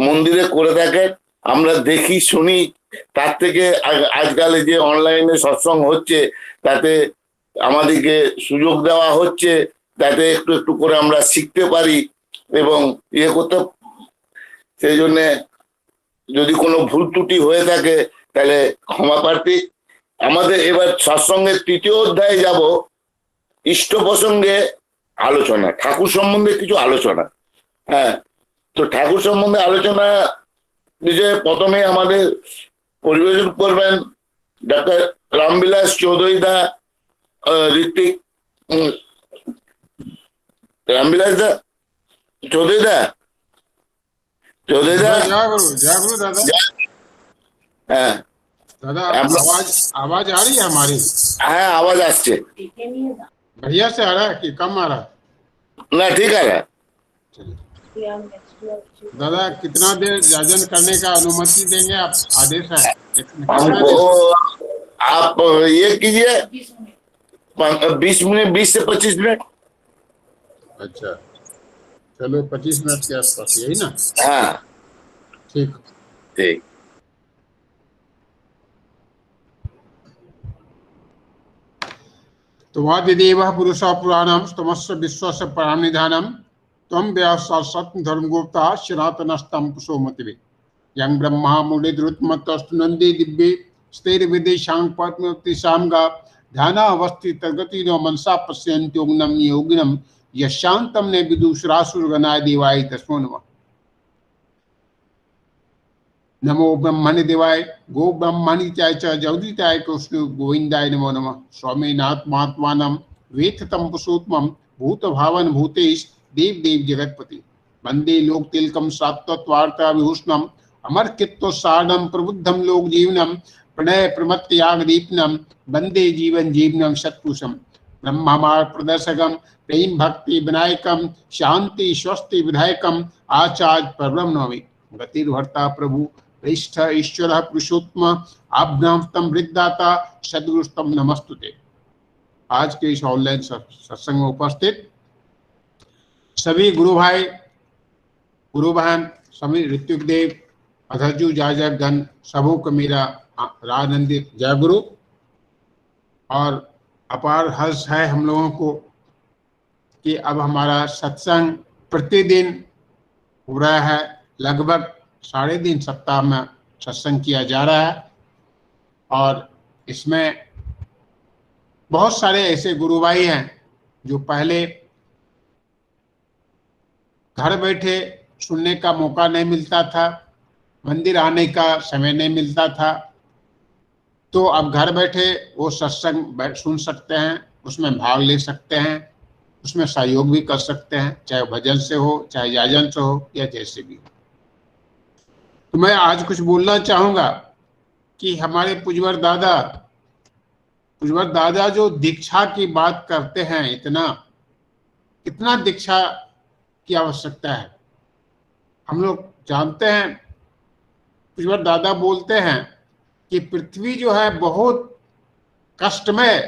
মন্দিরে করে থাকেন। আমরা দেখি শুনি, তার থেকে আজকাল যে অনলাইনে সৎসঙ্গ হচ্ছে তাতে আমাদেরকে সুযোগ দেওয়া হচ্ছে, তাতে একটু একটু করে আমরা শিখতে পারি এবং ইয়ে করতে। সেই জন্যে যদি কোনো ভুল ত্রুটি হয়ে থাকে তাহলে ক্ষমা প্রার্থী। আমাদের এবার সৎসঙ্গের তৃতীয় অধ্যায়ে যাব, ইষ্ট প্রসঙ্গে আলোচনা, ঠাকুর সম্বন্ধে কিছু আলোচনা। হ্যাঁ, তো ঠাকুর সম্বন্ধে আলোচনা বিষয়ে প্রথমে আমাদের পরিবেশন করবেন ডক্টর রামবিলাস চৌধুরী দা, ঋত্বিক রামবিলাস দা, চৌধুরী দা, चौधरी दा। जय गुरु दादा। हाँ दादा, आवाज आ रही है हमारी? हाँ, आवाज आस्ते बढ़िया से आ रहा है कि कम आ रहा है? ना, ठीक आ रहा है। दादा, कितना देर जाजन करने का अनुमति देंगे आप? आदेश है हमको। आप ये कीजिए 20 मिनट, 20 से 25 मिनट। अच्छा, चलो 25 मिनट के आसपास, यही ना? हाँ ठीक ठीक। तो वादिदेव पुरुष पुराणम स्तमस्य विश्वस्य परानिधानम त्वं व्यासात् धर्मगुप्ता सनातनस्तम कुसुमतिवे यं ब्रह्मा मुनिरुत्मतस्तु नंदे दिव्ये स्थिरविदेशां पद्मवतीसांगा ध्यानावस्थितगतिनो मनसा पश्यन्त्योग्नं योगिनं यशांतम ने विदुषरासुरगणाय देवाय तस्मो नमः। नमो ब्रह्मणे देवाय गो ब्रह्मणिताय च जगदिताय कृष्ण गोविंदाय नमो नमः। स्वामीनाथ महात्मानं वेततं पुरुषोत्तमं भूतभावन भूतेश देव देव जगतपति वंदे लोक तिलकम सात्वत्वार्ता विभूषणम अमरकित्व सारणम प्रबुद्धम लोक जीवनम प्रणय प्रमत्याग दीपनम वंदे जीवन जीवनम सत्पुरुषम ब्रह्मामार प्रदर्शकम प्रेम भक्ति विनायकम शांति स्वस्ति विधायकम आचार्य परब्रह्म नमामि। गतिर्भर्ता प्रभु पृष्ठ ईश्वर पुरुषोत्तम आभ्रांतम वृद्धाता सद्गुरुस्तम नमस्तुते। आज के इस ऑनलाइन सत्संग में उपस्थित सभी गुरु भाई, गुरु बहन, सभी ऋत्विक देव, अधर्जु जाजक गण, सबों को मेरा रानंदित जय गुरु। और अपार हर्ष है हम लोगों को कि अब हमारा सत्संग प्रतिदिन हो रहा है, लगभग 3.5 सप्ताह में सत्संग किया जा रहा है। और इसमें बहुत सारे ऐसे गुरु भाई हैं जो पहले घर बैठे सुनने का मौका नहीं मिलता था, मंदिर आने का समय नहीं मिलता था, तो अब घर बैठे वो सत्संग सुन सकते हैं, उसमें भाग ले सकते हैं, उसमें सहयोग भी कर सकते हैं, चाहे भजन से हो, चाहे याजन से हो, या जैसे भी हो। तो मैं आज कुछ बोलना चाहूंगा कि हमारे पुजवर दादा जो दीक्षा की बात करते हैं, इतना दीक्षा की आवश्यकता है। हम लोग जानते हैं, पुजवर दादा बोलते हैं कि पृथ्वी जो है बहुत कष्टमय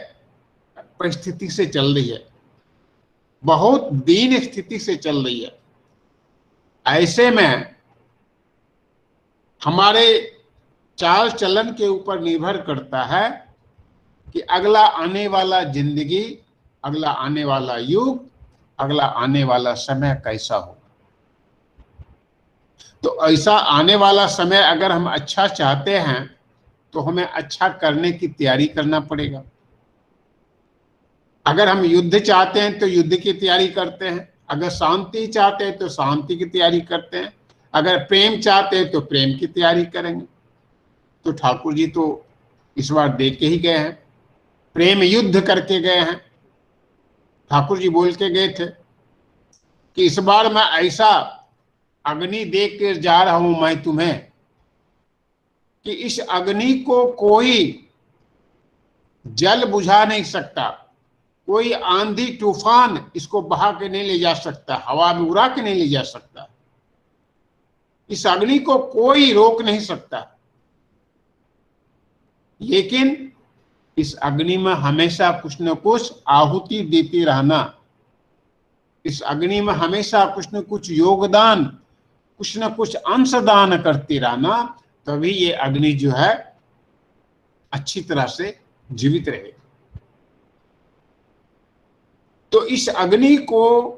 परिस्थिति से चल रही है, बहुत दीन स्थिति से चल रही है। ऐसे में हमारे चाल चलन के ऊपर निर्भर करता है कि अगला आने वाला जिंदगी, अगला आने वाला युग, अगला आने वाला समय कैसा हो। तो ऐसा आने वाला समय अगर हम अच्छा चाहते हैं तो हमें अच्छा करने की तैयारी करना पड़ेगा। अगर हम युद्ध चाहते हैं तो युद्ध की तैयारी करते हैं, अगर शांति चाहते हैं तो शांति की तैयारी करते हैं, अगर प्रेम चाहते हैं तो प्रेम की तैयारी करेंगे। तो ठाकुर जी तो इस बार दे के ही गए हैं, प्रेम युद्ध करके गए हैं। ठाकुर जी बोल के गए थे कि इस बार मैं ऐसा अग्नि दे के जा रहा हूं मैं तुम्हें कि इस अग्नि को कोई जल बुझा नहीं सकता, कोई आंधी तूफान इसको बहा के नहीं ले जा सकता, हवा में उड़ा के नहीं ले जा सकता। इस अग्नि को कोई रोक नहीं सकता, लेकिन इस अग्नि में हमेशा कुछ न कुछ आहुति देते रहना, इस अग्नि में हमेशा कुछ न कुछ योगदान, कुछ न कुछ अंशदान करते रहना, तभी ये अग्नि जो है अच्छी तरह से जीवित रहे। तो इस अग्नि को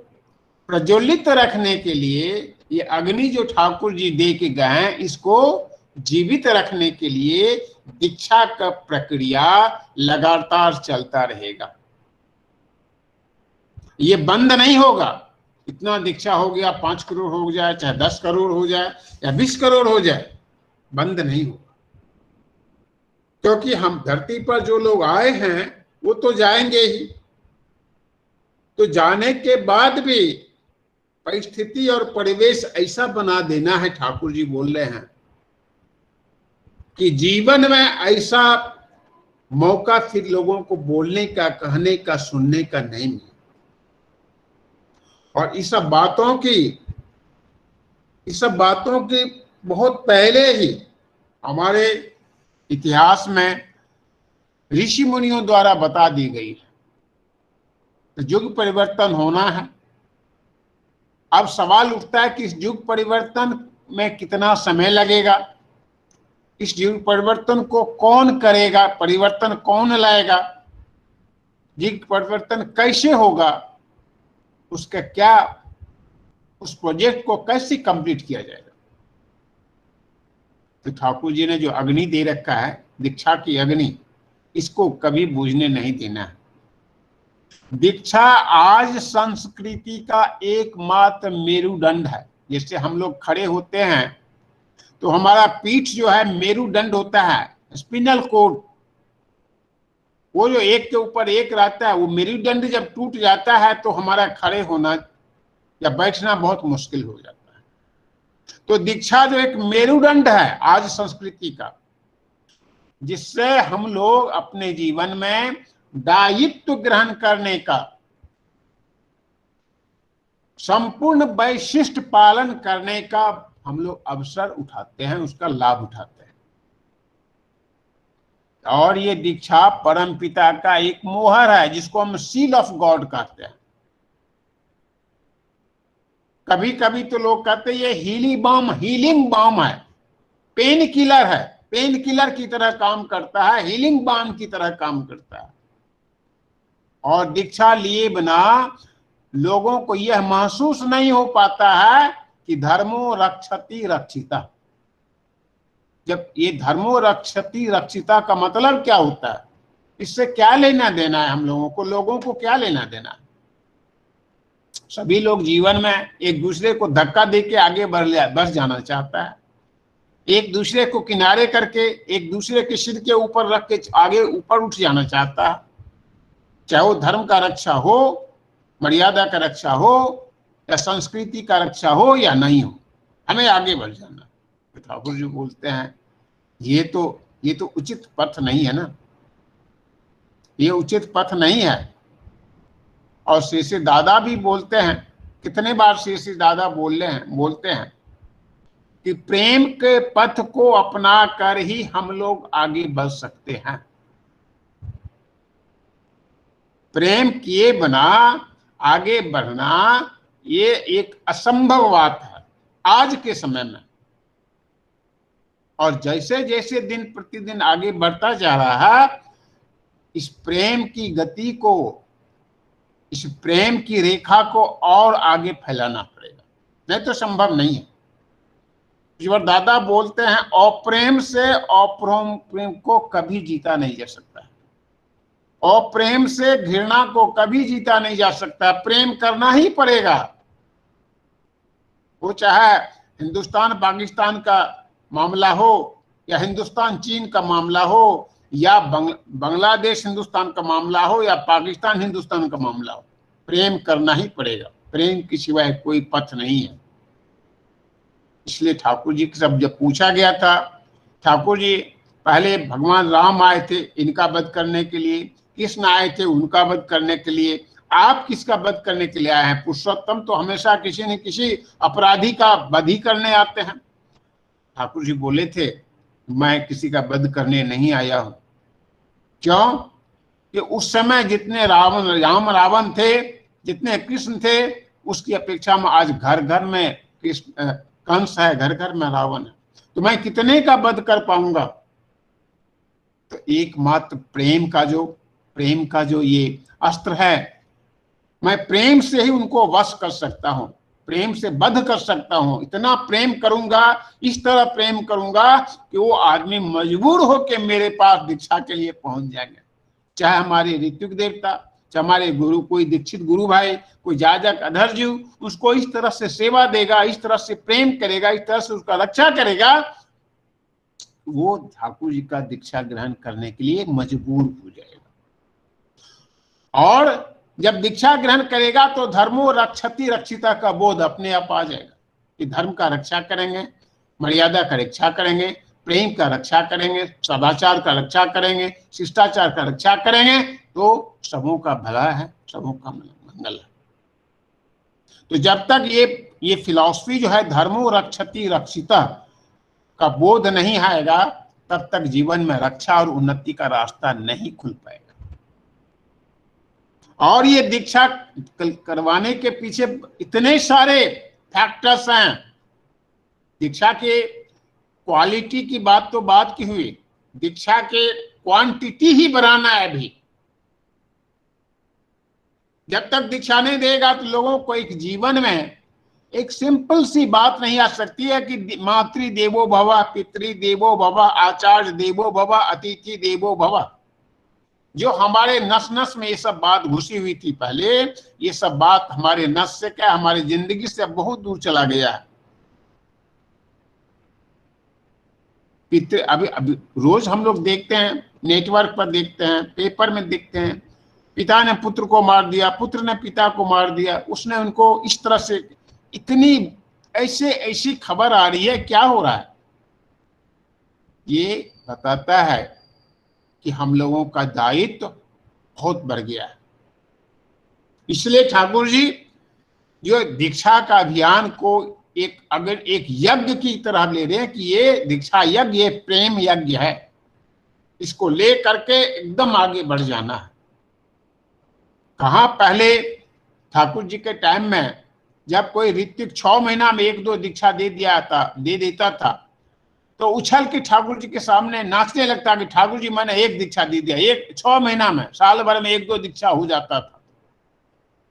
प्रज्वलित रखने के लिए, ये अग्नि जो ठाकुर जी दे के गए हैं, इसको जीवित रखने के लिए दीक्षा का प्रक्रिया लगातार चलता रहेगा। ये बंद नहीं होगा। इतना दीक्षा हो गया, 5 करोड़ हो जाए, चाहे 10 करोड़ हो जाए या 20 करोड़ हो जाए, बंद नहीं होगा। क्योंकि हम धरती पर जो लोग आए हैं वो तो जाएंगे ही। तो जाने के बाद भी परिस्थिति और परिवेश ऐसा बना देना है, ठाकुर जी बोल रहे हैं कि जीवन में ऐसा मौका फिर लोगों को बोलने का, कहने का, सुनने का नहीं मिला। और इस सब बातों की बहुत पहले ही हमारे इतिहास में ऋषि मुनियों द्वारा बता दी गई है। तो युग परिवर्तन होना है। अब सवाल उठता है कि इस युग परिवर्तन में कितना समय लगेगा, इस युग परिवर्तन को कौन करेगा, परिवर्तन कौन लाएगा, युग परिवर्तन कैसे होगा, उसका क्या, उस प्रोजेक्ट को कैसे कंप्लीट किया जाएगा। तो ठाकुर जी ने जो अग्नि दे रखा है, दीक्षा की अग्नि, इसको कभी बुझने नहीं देना है। दीक्षा आज संस्कृति का एकमात्र मेरुदंड है। जैसे हम लोग खड़े होते हैं तो हमारा पीठ जो है मेरुदंड होता है, स्पिनल कोड, वो जो एक के ऊपर एक रहता है, वो मेरुदंड जब टूट जाता है तो हमारा खड़े होना या बैठना बहुत मुश्किल हो जाता है। तो दीक्षा जो एक मेरुदंड है आज संस्कृति का, जिससे हम लोग अपने जीवन में दायित्व ग्रहण करने का, संपूर्ण वैशिष्ट पालन करने का हम लोग अवसर उठाते हैं, उसका लाभ उठाते हैं। और ये दीक्षा परम पिता का एक मोहर है, जिसको हम सील ऑफ गॉड कहते हैं। कभी कभी तो लोग कहते हैं ये हीलिंग बाम है, पेन किलर है, पेन किलर की तरह काम करता है, हीलिंग बाम की तरह काम करता है। और दीक्षा लिए बिना लोगों को यह महसूस नहीं हो पाता है कि धर्मो रक्षति रक्षिता। जब ये धर्मो रक्षति रक्षिता का मतलब क्या होता है, इससे क्या लेना देना है हम लोगों को, लोगों को क्या लेना देना है। सभी लोग जीवन में एक दूसरे को धक्का दे के आगे बढ़ जाना चाहता है। एक दूसरे को किनारे करके एक दूसरे के सिर के ऊपर रख के आगे ऊपर उठ जाना चाहता है, चाहे वो धर्म का रक्षा हो, मर्यादा का रक्षा हो, या संस्कृति का रक्षा हो या नहीं हो, हमें आगे बढ़ जाना। तो ठाकुर जी बोलते हैं ये तो उचित पथ नहीं है ना, ये उचित पथ नहीं है। और श्री श्री दादा भी बोलते हैं, कितने बार श्री श्री दादा बोलते हैं कि प्रेम के पथ को अपना कर ही हम लोग आगे बढ़ सकते हैं। प्रेम किए बिना आगे बढ़ना ये एक असंभव बात है आज के समय में। और जैसे जैसे दिन प्रतिदिन आगे बढ़ता जा रहा है, इस प्रेम की गति को, इस प्रेम की रेखा को और आगे फैलाना पड़ेगा, नहीं तो संभव नहीं है। ईश्वर दादा बोलते हैं अप्रेम से अप्रेम को कभी जीता नहीं जा सकता है, अप्रेम से घृणा को कभी जीता नहीं जा सकता, प्रेम करना ही पड़ेगा। वो चाहे हिंदुस्तान पाकिस्तान का मामला हो, या हिंदुस्तान चीन का मामला हो, या बांग्लादेश हिंदुस्तान का मामला हो, या पाकिस्तान हिंदुस्तान का मामला हो, प्रेम करना ही पड़ेगा। प्रेम के सिवाय कोई पथ नहीं है। इसलिए ठाकुर जी से जब पूछा गया था, ठाकुर जी पहले भगवान राम आए थे इनका वध करने के लिए, कृष्ण आए थे उनका वध करने के लिए, आप किसका वध करने के लिए आए हैं? पुरुषोत्तम तो हमेशा किसी न किसी अपराधी का वध ही करने आते हैं। ठाकुर जी बोले थे मैं किसी का वध करने नहीं आया हूं। क्यों? कि उस समय जितने राम रावण थे, जितने कृष्ण थे, उसकी अपेक्षा में आज घर घर में कृष्ण कंस है, घर घर में रावण है, तो मैं कितने का वध कर पाऊंगा? तो एकमात्र प्रेम का जो ये अस्त्र है, मैं प्रेम से ही उनको वश कर सकता हूं, प्रेम से वध कर सकता हूं। इतना प्रेम करूंगा, इस तरह प्रेम करूंगा कि वो आदमी मजबूर होकर मेरे पास दीक्षा के लिए पहुंच जाएंगे। चाहे हमारे ऋत्विक देवता, चाहे हमारे गुरु, कोई दीक्षित गुरु भाई, कोई जाजक अधरजू, उसको इस तरह से सेवा देगा, इस तरह से प्रेम करेगा, इस तरह से उसका रक्षा करेगा, वो ठाकुर जी का दीक्षा ग्रहण करने के लिए मजबूर हो जाएगा। और जब दीक्षा ग्रहण करेगा तो धर्मो रक्षति रक्षिता का बोध अपने आप आ जाएगा कि धर्म का रक्षा करेंगे, मर्यादा का रक्षा करेंगे, प्रेम का रक्षा करेंगे, सदाचार का रक्षा करेंगे, शिष्टाचार का रक्षा करेंगे, तो सबों का भला है, सबों का मंगल है। तो जब तक ये फिलॉसफी जो है धर्मो रक्षति रक्षिता का बोध नहीं आएगा, तब तक जीवन में रक्षा और उन्नति का रास्ता नहीं खुल पाएगा। और ये दीक्षा करवाने के पीछे इतने सारे फैक्टर्स हैं। दीक्षा के क्वालिटी की बात तो बात की हुई, दीक्षा के क्वांटिटी ही बढ़ाना है अभी। जब तक दीक्षा नहीं देगा तो लोगों को एक जीवन में एक सिंपल सी बात नहीं आ सकती है कि मातृ देवो भव, पितृ देवो भव, आचार्य देवो भव, अतिथि देवो भव। जो हमारे नस नस में ये सब बात घुसी हुई थी पहले, ये सब बात हमारे नस से क्या, हमारी जिंदगी से बहुत दूर चला गया है। अभी रोज हम लोग देखते हैं, नेटवर्क पर देखते हैं, पेपर में देखते हैं, पिता ने पुत्र को मार दिया, पुत्र ने पिता को मार दिया, उसने उनको इस तरह से, इतनी ऐसी खबर आ रही है। क्या हो रहा है? ये बताता है कि हम लोगों का दायित्व बहुत बढ़ गया है। इसलिए ठाकुर जी जो दीक्षा का अभियान को अगर एक यज्ञ की तरह ले रहे हैं कि ये दीक्षा यज्ञ, ये प्रेम यज्ञ है, इसको ले करके एकदम आगे बढ़ जाना है। कहाँ पहले ठाकुर जी के टाइम में जब कोई ऋत्विक 6 महीना में 1-2 दीक्षा दे देता था, तो उछल के ठाकुर जी के सामने नाचने लगता कि ठाकुर जी मैंने 1 दीक्षा दे दिया। 6 महीना में, साल भर में 1-2 दीक्षा हो जाता था।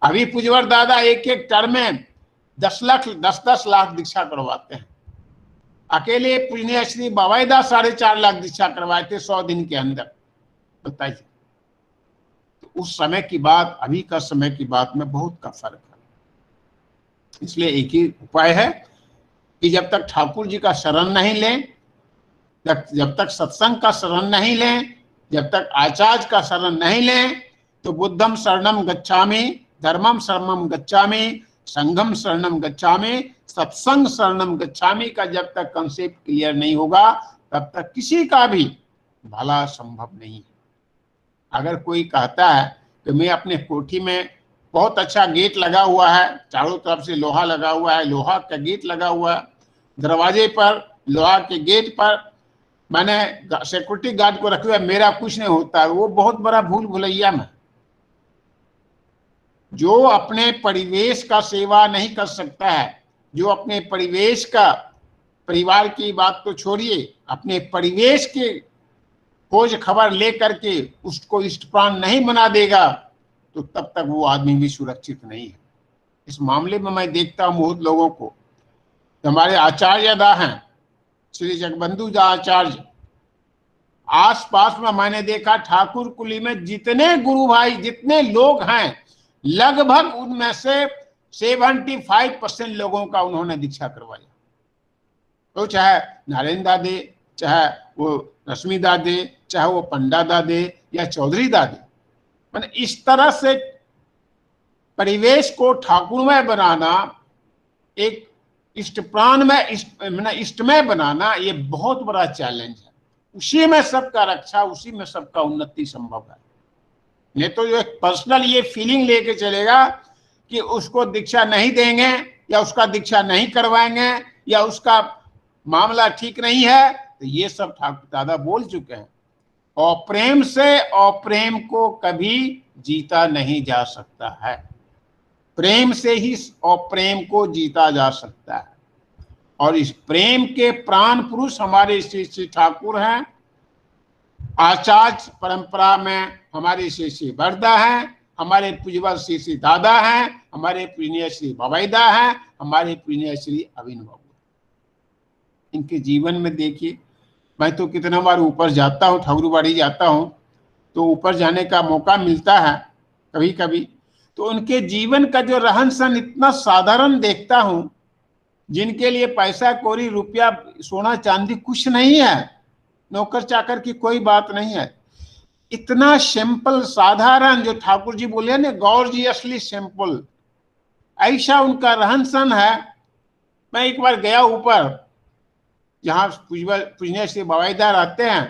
अभी पूज्यवर दादा एक टर्म में 10 लाख दीक्षा करवाते हैं। अकेले पूजनीय श्री बाबाईदा 4.5 लाख दीक्षा करवाए थे 100 दिन के अंदर। बताइए, तो उस समय की बात, अभी का समय की बात में बहुत का फर्क है। इसलिए एक ही उपाय है कि जब तक ठाकुर जी का शरण नहीं लें, जब तक सत्संग का शरण नहीं लें, जब तक आचार्य का शरण नहीं लें, तो बुद्धम शरणम गच्छामि, धर्मम शरणम गच्छामि, संघम शरणम गच्छामि, सत्संग शरणम गच्छामि का जब तक कंसेप्ट क्लियर नहीं होगा, तब तक किसी का भी भला संभव नहीं है। अगर कोई कहता है कि मैं अपने कोठी में बहुत अच्छा गेट लगा हुआ है, चारों तरफ से लोहा लगा हुआ है, लोहा का गेट लगा हुआ है, दरवाजे पर लोहा के गेट पर मैंने सिक्योरिटी गार्ड को रखा हुआ है, मेरा कुछ नहीं होता है, वो बहुत बड़ा भूल भुलैया में। जो अपने परिवेश का सेवा नहीं कर सकता है, जो अपने परिवेश का, परिवार की बात तो छोड़िए, अपने परिवेश के खोज खबर लेकर के उसको इष्ट प्राण नहीं बना देगा, तो तब तक वो आदमी भी सुरक्षित नहीं है। इस मामले में मैं देखता हूँ बहुत लोगों को। हमारे आचार्यदा हैं श्री जगबंधु दा आचार्य, आस पास में मैंने देखा ठाकुर कुली में जितने गुरु भाई, जितने लोग हैं, लगभग उनमें से 75% लोगों का उन्होंने दीक्षा करवाया। तो चाहे नारायण दादे, चाहे वो रश्मि दादे, चाहे वो पंडा दादे या चौधरी दादे, मैंने इस तरह से परिवेश को ठाकुरमय बनाना, एक इष्ट प्राण में इष्टमय बनाना, ये बहुत बड़ा चैलेंज है। उसी में सबका रक्षा, उसी में सबका उन्नति संभव है। नहीं तो जो एक पर्सनल ये फीलिंग लेके चलेगा कि उसको दीक्षा नहीं देंगे या उसका दीक्षा नहीं करवाएंगे या उसका मामला ठीक नहीं है, तो ये सब ठाकुर दादा बोल चुके हैं। और प्रेम से अप्रेम को कभी जीता नहीं जा सकता है, प्रेम से ही अप्रेम को जीता जा सकता है। और इस प्रेम के प्राण पुरुष हमारे श्री श्री ठाकुर हैं। आचार्य परंपरा में हमारे श्री श्री वरदा हैं, हमारे पूज्यवर श्री श्री दादा हैं, हमारे पुण्य श्री बबैदा हैं, हमारे पुण्य श्री अविन बाबू। इनके जीवन में देखिए, मैं तो कितना बार ऊपर जाता हूँ, ठाकुरबाड़ी जाता हूँ, तो ऊपर जाने का मौका मिलता है कभी कभी, तो उनके जीवन का जो रहन सहन इतना साधारण देखता हूँ, जिनके लिए पैसा कौड़ी रुपया सोना चांदी कुछ नहीं है, नौकर चाकर की कोई बात नहीं है, इतना सिंपल साधारण, जो ठाकुर जी बोले ना गॉर्जियसली सिंपल, ऐसा उनका रहन सहन है। मैं एक बार गया ऊपर, जहाँ पूजनीय श्री बबैदा रहते हैं,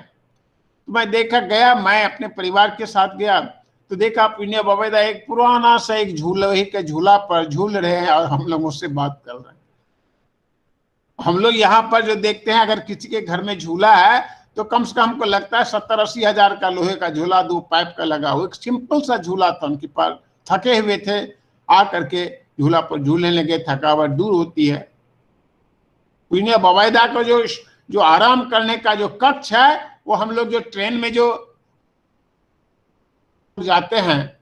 तो मैं देखा गया, मैं अपने परिवार के साथ गया, तो देखा पुण्य बबैदा एक पुराना सा एक झूले के झूला पर झूल रहे हैं और हम लोग उससे बात कर रहे हैं। हम लोग यहाँ पर जो देखते हैं, अगर किसी के घर में झूला है तो कम से कम हमको लगता है 70-80 हजार का लोहे का झूला, 2 पाइप का लगा हुआ, एक सिंपल सा झूला था। उनके पास थके हुए थे, आ करके झूला पर झूलने लगे, थकावट दूर होती है। पुण्य बबैदा को जो आराम करने का जो कक्ष है, वो हम लोग जो ट्रेन में जो जाते हैं,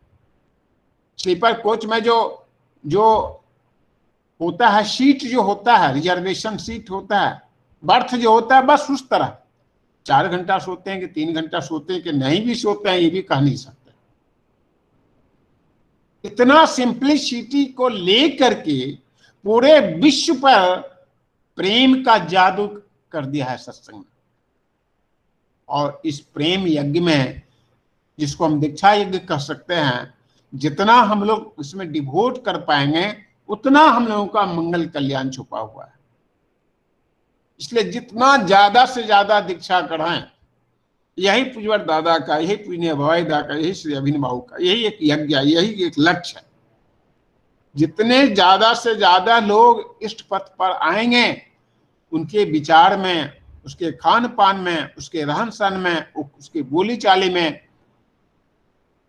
स्लीपर कोच में जो होता है, सीट जो होता है, रिजर्वेशन सीट होता है, बर्थ जो होता है, बस उस तरह 4 घंटा सोते हैं कि 3 घंटा सोते हैं कि नहीं भी सोते हैं, ये भी कह नहीं सकते। इतना सिंपलिसिटी को लेकर के पूरे विश्व पर प्रेम का जादू कर दिया है सत्संग में। और इस प्रेम यज्ञ में, जिसको हम दीक्षा यज्ञ कह सकते हैं, जितना हम लोग इसमें डिवोट कर पाएंगे, उतना हम लोगों का मंगल कल्याण छुपा हुआ है। इसलिए जितना ज्यादा से ज्यादा दीक्षा कराएं, यही पूज्यवर दादा का, यही पुण्य बबैदा का, यही श्री अभिन बाबू का, यही एक यज्ञ, यही एक लक्ष्य है। जितने ज्यादा से ज्यादा लोग इष्ट पथ पर आएंगे, उनके विचार में, उसके खान पान में, उसके रहन सहन में, उसके बोली चाली में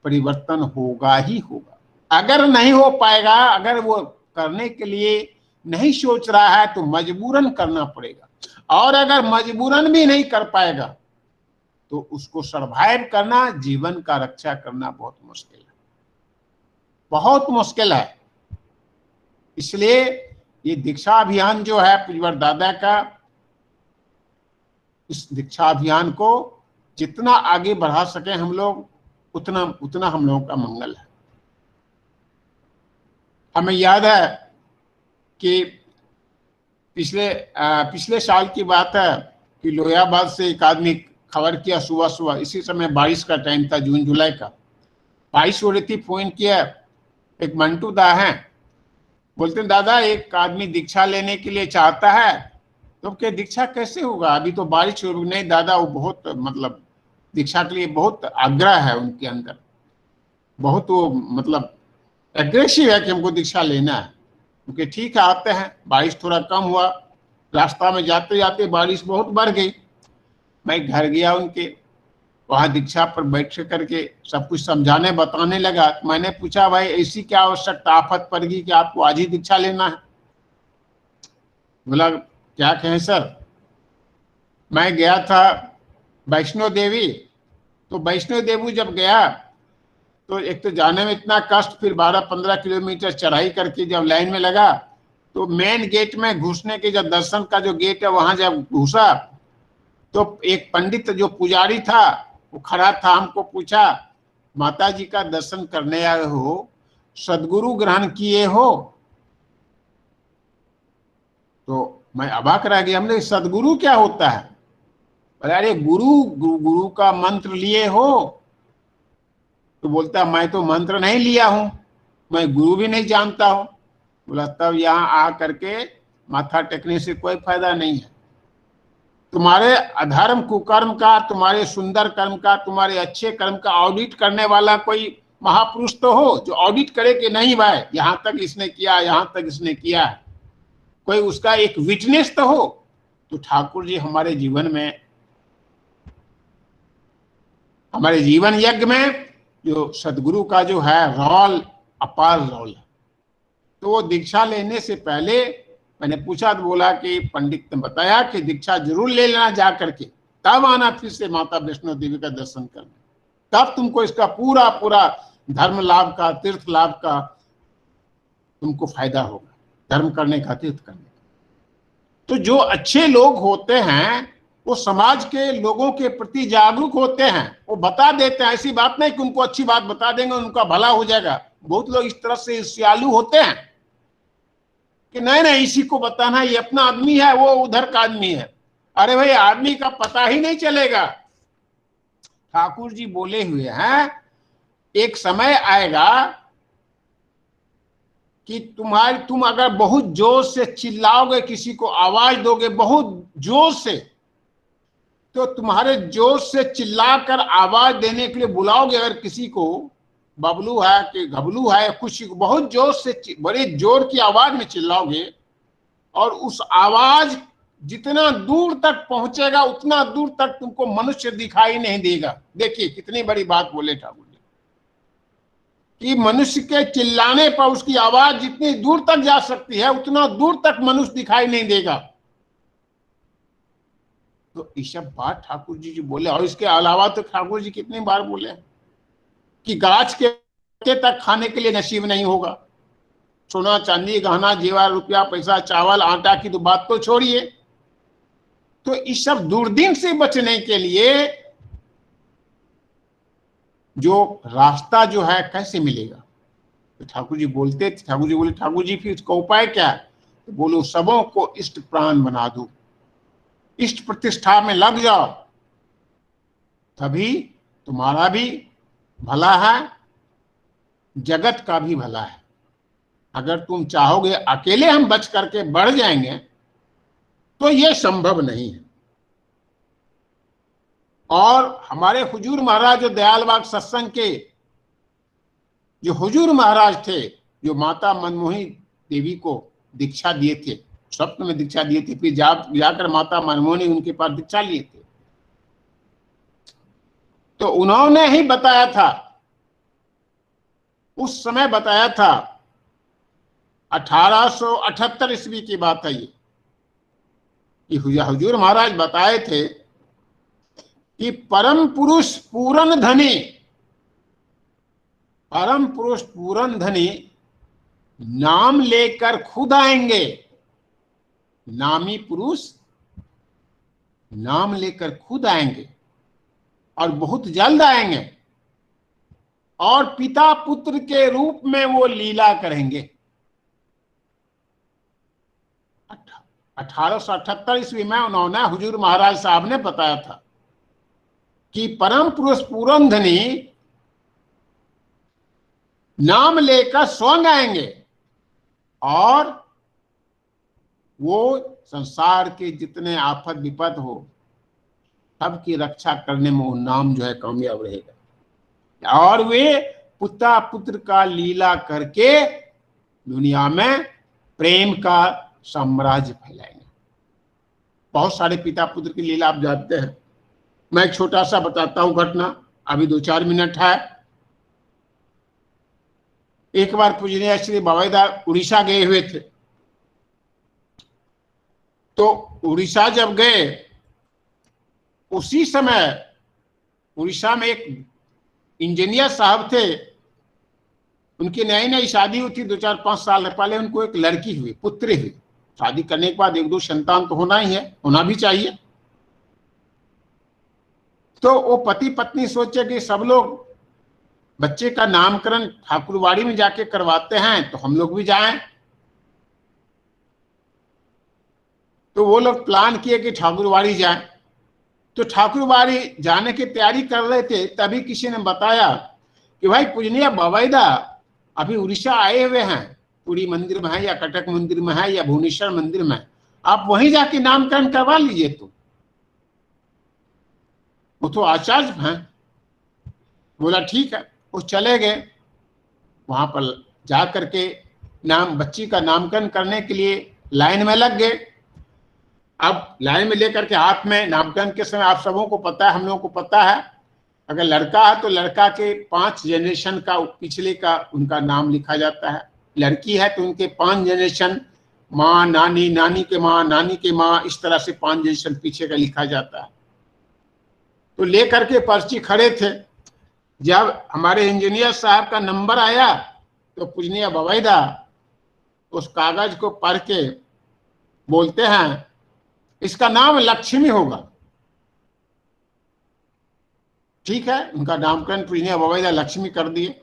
परिवर्तन होगा ही होगा। अगर नहीं हो पाएगा, अगर वो करने के लिए नहीं सोच रहा है, तो मजबूरन करना पड़ेगा। और अगर मजबूरन भी नहीं कर पाएगा, तो उसको सर्वाइव करना, जीवन का रक्षा करना बहुत मुश्किल है, बहुत मुश्किल है। इसलिए ये दीक्षा अभियान जो है पूज्यवर दादा का, इस दीक्षा अभियान को जितना आगे बढ़ा सके हम लोग, उतना हम लोगों का मंगल है। हमें याद है कि पिछले साल की बात है कि लोहियाबाद से एक आदमी खबर किया सुबह सुबह, इसी समय बारिश का टाइम था, जून जुलाई का, बारिश हो रही थी, फोन किया, एक मंटू दा है, बोलते हैं दादा एक आदमी दीक्षा लेने के लिए चाहता है। तो क्या दीक्षा कैसे होगा, अभी तो बारिश हो रही। नहीं दादा, वो बहुत मतलब दीक्षा के लिए बहुत आग्रह है उनके अंदर, बहुत वो मतलब एग्रेसिव है कि हमको दीक्षा लेना है। क्योंकि ठीक है आते हैं, बारिश थोड़ा कम हुआ, रास्ता में जाते जाते बारिश बहुत बढ़ गई। मैं घर गया उनके, वहां दीक्षा पर बैठ करके सब कुछ समझाने बताने लगा। मैंने पूछा भाई ऐसी क्या आवश्यकता आफत पड़ गई कि आपको आज ही दीक्षा लेना है? बोला क्या कहें सर, मैं गया था वैष्णो देवी, तो वैष्णो देवी जब गया तो एक तो जाने में इतना कष्ट, फिर 12-15 किलोमीटर चढ़ाई करके जब लाइन में लगा तो मेन गेट में घुसने के, जब दर्शन का जो गेट है वहां जब घुसा तो एक पंडित जो पुजारी था वो खड़ा था, हमको पूछा माता जी का दर्शन करने आए हो, सदगुरु ग्रहण किए हो? तो मैं अबाक रह गया, हमने सदगुरु क्या होता है? अरे गुरु का मंत्र लिए हो? तो बोलता मैं तो मंत्र नहीं लिया हूं, मैं गुरु भी नहीं जानता हूं। बोला तब यहाँ आ करके माथा टेकने से कोई फायदा नहीं है। तुम्हारे अधर्म कुकर्म का, तुम्हारे सुंदर कर्म का, तुम्हारे अच्छे कर्म का ऑडिट करने वाला कोई महापुरुष तो हो, जो ऑडिट करे कि नहीं भाई यहां तक इसने किया, यहां तक इसने किया है, कोई उसका एक विटनेस तो हो। तो ठाकुर जी हमारे जीवन में, हमारे जीवन यज्ञ में जो सदगुरु का जो है रोल, अपार रोल है। तो वो दीक्षा लेने से पहले मैंने पूछा तो बोला कि पंडित ने बताया कि दीक्षा जरूर ले लेना जा करके, तब आना फिर से माता वैष्णो देवी का दर्शन करना, तब तुमको इसका पूरा पूरा धर्म लाभ का, तीर्थ लाभ का तुमको फायदा होगा, धर्म करने का, तीर्थ करने का। तो जो अच्छे लोग होते हैं वो समाज के लोगों के प्रति जागरूक होते हैं, वो बता देते हैं, ऐसी बात नहीं कि उनको अच्छी बात बता देंगे उनका भला हो जाएगा। बहुत लोग इस तरह से ईर्ष्यालु होते हैं कि नहीं नहीं इसी को बताना, ये अपना आदमी है, वो उधर का आदमी है। अरे भाई आदमी का पता ही नहीं चलेगा। ठाकुर जी बोले हुए हैं एक समय आएगा कि तुम अगर बहुत जोर से चिल्लाओगे, किसी को आवाज दोगे बहुत जोर से, तो तुम्हारे जोर से चिल्लाकर आवाज देने के लिए बुलाओगे अगर किसी को, बबलू है कि घबलू है, कुछ बहुत जोर से, बड़े जोर की आवाज में चिल्लाओगे और उस आवाज जितना दूर तक पहुंचेगा उतना दूर तक तुमको मनुष्य दिखाई नहीं देगा। देखिए कितनी बड़ी बात बोले ठाकुर जी कि मनुष्य के चिल्लाने पर उसकी आवाज जितनी दूर तक जा सकती है उतना दूर तक मनुष्य दिखाई नहीं देगा। तो ये सब बात ठाकुर जी बोले। और इसके अलावा तो ठाकुर जी कितनी बार बोले कि गाछ के तक खाने के लिए नसीब नहीं होगा, सोना चांदी गहना जेवर रुपया पैसा चावल आटा की तो बात तो छोड़िए। तो इस सब दुर्दिन से बचने के लिए जो रास्ता जो है कैसे मिलेगा, तो ठाकुर जी बोलते थे, ठाकुर जी बोले, ठाकुर जी फिर इसका उपाय क्या है? तो बोलो सबों को इष्ट प्राण बना दो, इष्ट प्रतिष्ठा में लग जाओ, तभी तुम्हारा भी भला है, जगत का भी भला है। अगर तुम चाहोगे अकेले हम बच करके बढ़ जाएंगे तो यह संभव नहीं है। और हमारे हुजूर महाराज जो दयालबाग सत्संग के जो हुजूर महाराज थे, जो माता मनमोहनी देवी को दीक्षा दिए थे, स्वप्न में दीक्षा दिए थे, फिर जाकर माता मनमोहनी उनके पास दीक्षा लिए थे, तो उन्होंने ही बताया था, उस समय बताया था, 1878 ईस्वी की बात है ये, कि हुजूर महाराज बताए थे कि परम पुरुष पूरन धनी, परम पुरुष पूरन धनी नाम लेकर खुद आएंगे। नामी पुरुष नाम लेकर खुद आएंगे और बहुत जल्द आएंगे और पिता पुत्र के रूप में वो लीला करेंगे। 1878 ईस्वी में उन्होंने हुजूर महाराज साहब ने बताया था कि परम पुरुष पूरनधनी नाम लेकर स्वयं आएंगे और वो संसार के जितने आफत विपद हो सबकी रक्षा करने में वो नाम जो है कामयाब रहेगा, और वे पुता पुत्र का लीला करके दुनिया में प्रेम का साम्राज्य फैलाएंगे। बहुत सारे पिता पुत्र की लीला आप जानते हैं। मैं एक छोटा सा बताता हूं घटना, अभी 2-4 मिनट है। एक बार पूजनीय श्री बाबा उड़ीसा गए हुए थे, तो उड़ीसा जब गए उसी समय उड़ीसा में एक इंजीनियर साहब थे, उनकी नई नई शादी हुई थी, 2-4-5 साल पहले उनको एक लड़की हुई, पुत्री हुई। शादी करने के बाद 1-2 संतान तो होना ही है, होना भी चाहिए। तो वो पति पत्नी सोचे कि सब लोग बच्चे का नामकरण ठाकुरवाड़ी में जाके करवाते हैं तो हम लोग भी जाएं। तो वो लोग प्लान किए कि ठाकुरवाड़ी जाएं। तो ठाकुरवाड़ी जाने की तैयारी कर रहे थे, तभी किसी ने बताया कि भाई पूजनीय बाबा अभी उड़ीसा आए हुए हैं, पुरी मंदिर में है या कटक मंदिर में है या भुवनेश्वर मंदिर में, आप वहीं जाके नामकरण करवा लीजिए। तो वो तो आचार्य हैं। बोला ठीक है, वो चले गए वहां पर, जा करके नाम बच्ची का नामकरण करने के लिए लाइन में लग गए। अब लाइन में लेकर के हाथ में नामकरण के समय आप सबों को पता है, हम लोगों को पता है, अगर लड़का है तो लड़का के 5 जनरेशन का पिछले का उनका नाम लिखा जाता है, लड़की है तो उनके 5 जनरेशन, माँ, नानी, नानी के माँ, नानी के माँ, इस तरह से 5 जनरेशन पीछे का लिखा जाता है। तो लेकर के पर्ची खड़े थे। जब हमारे इंजीनियर साहब का नंबर आया तो पूजनीय बाबा उस कागज को पढ़ के बोलते हैं इसका नाम लक्ष्मी होगा। ठीक है, उनका नामकरण पूजनीय बाबा लक्ष्मी कर दिए।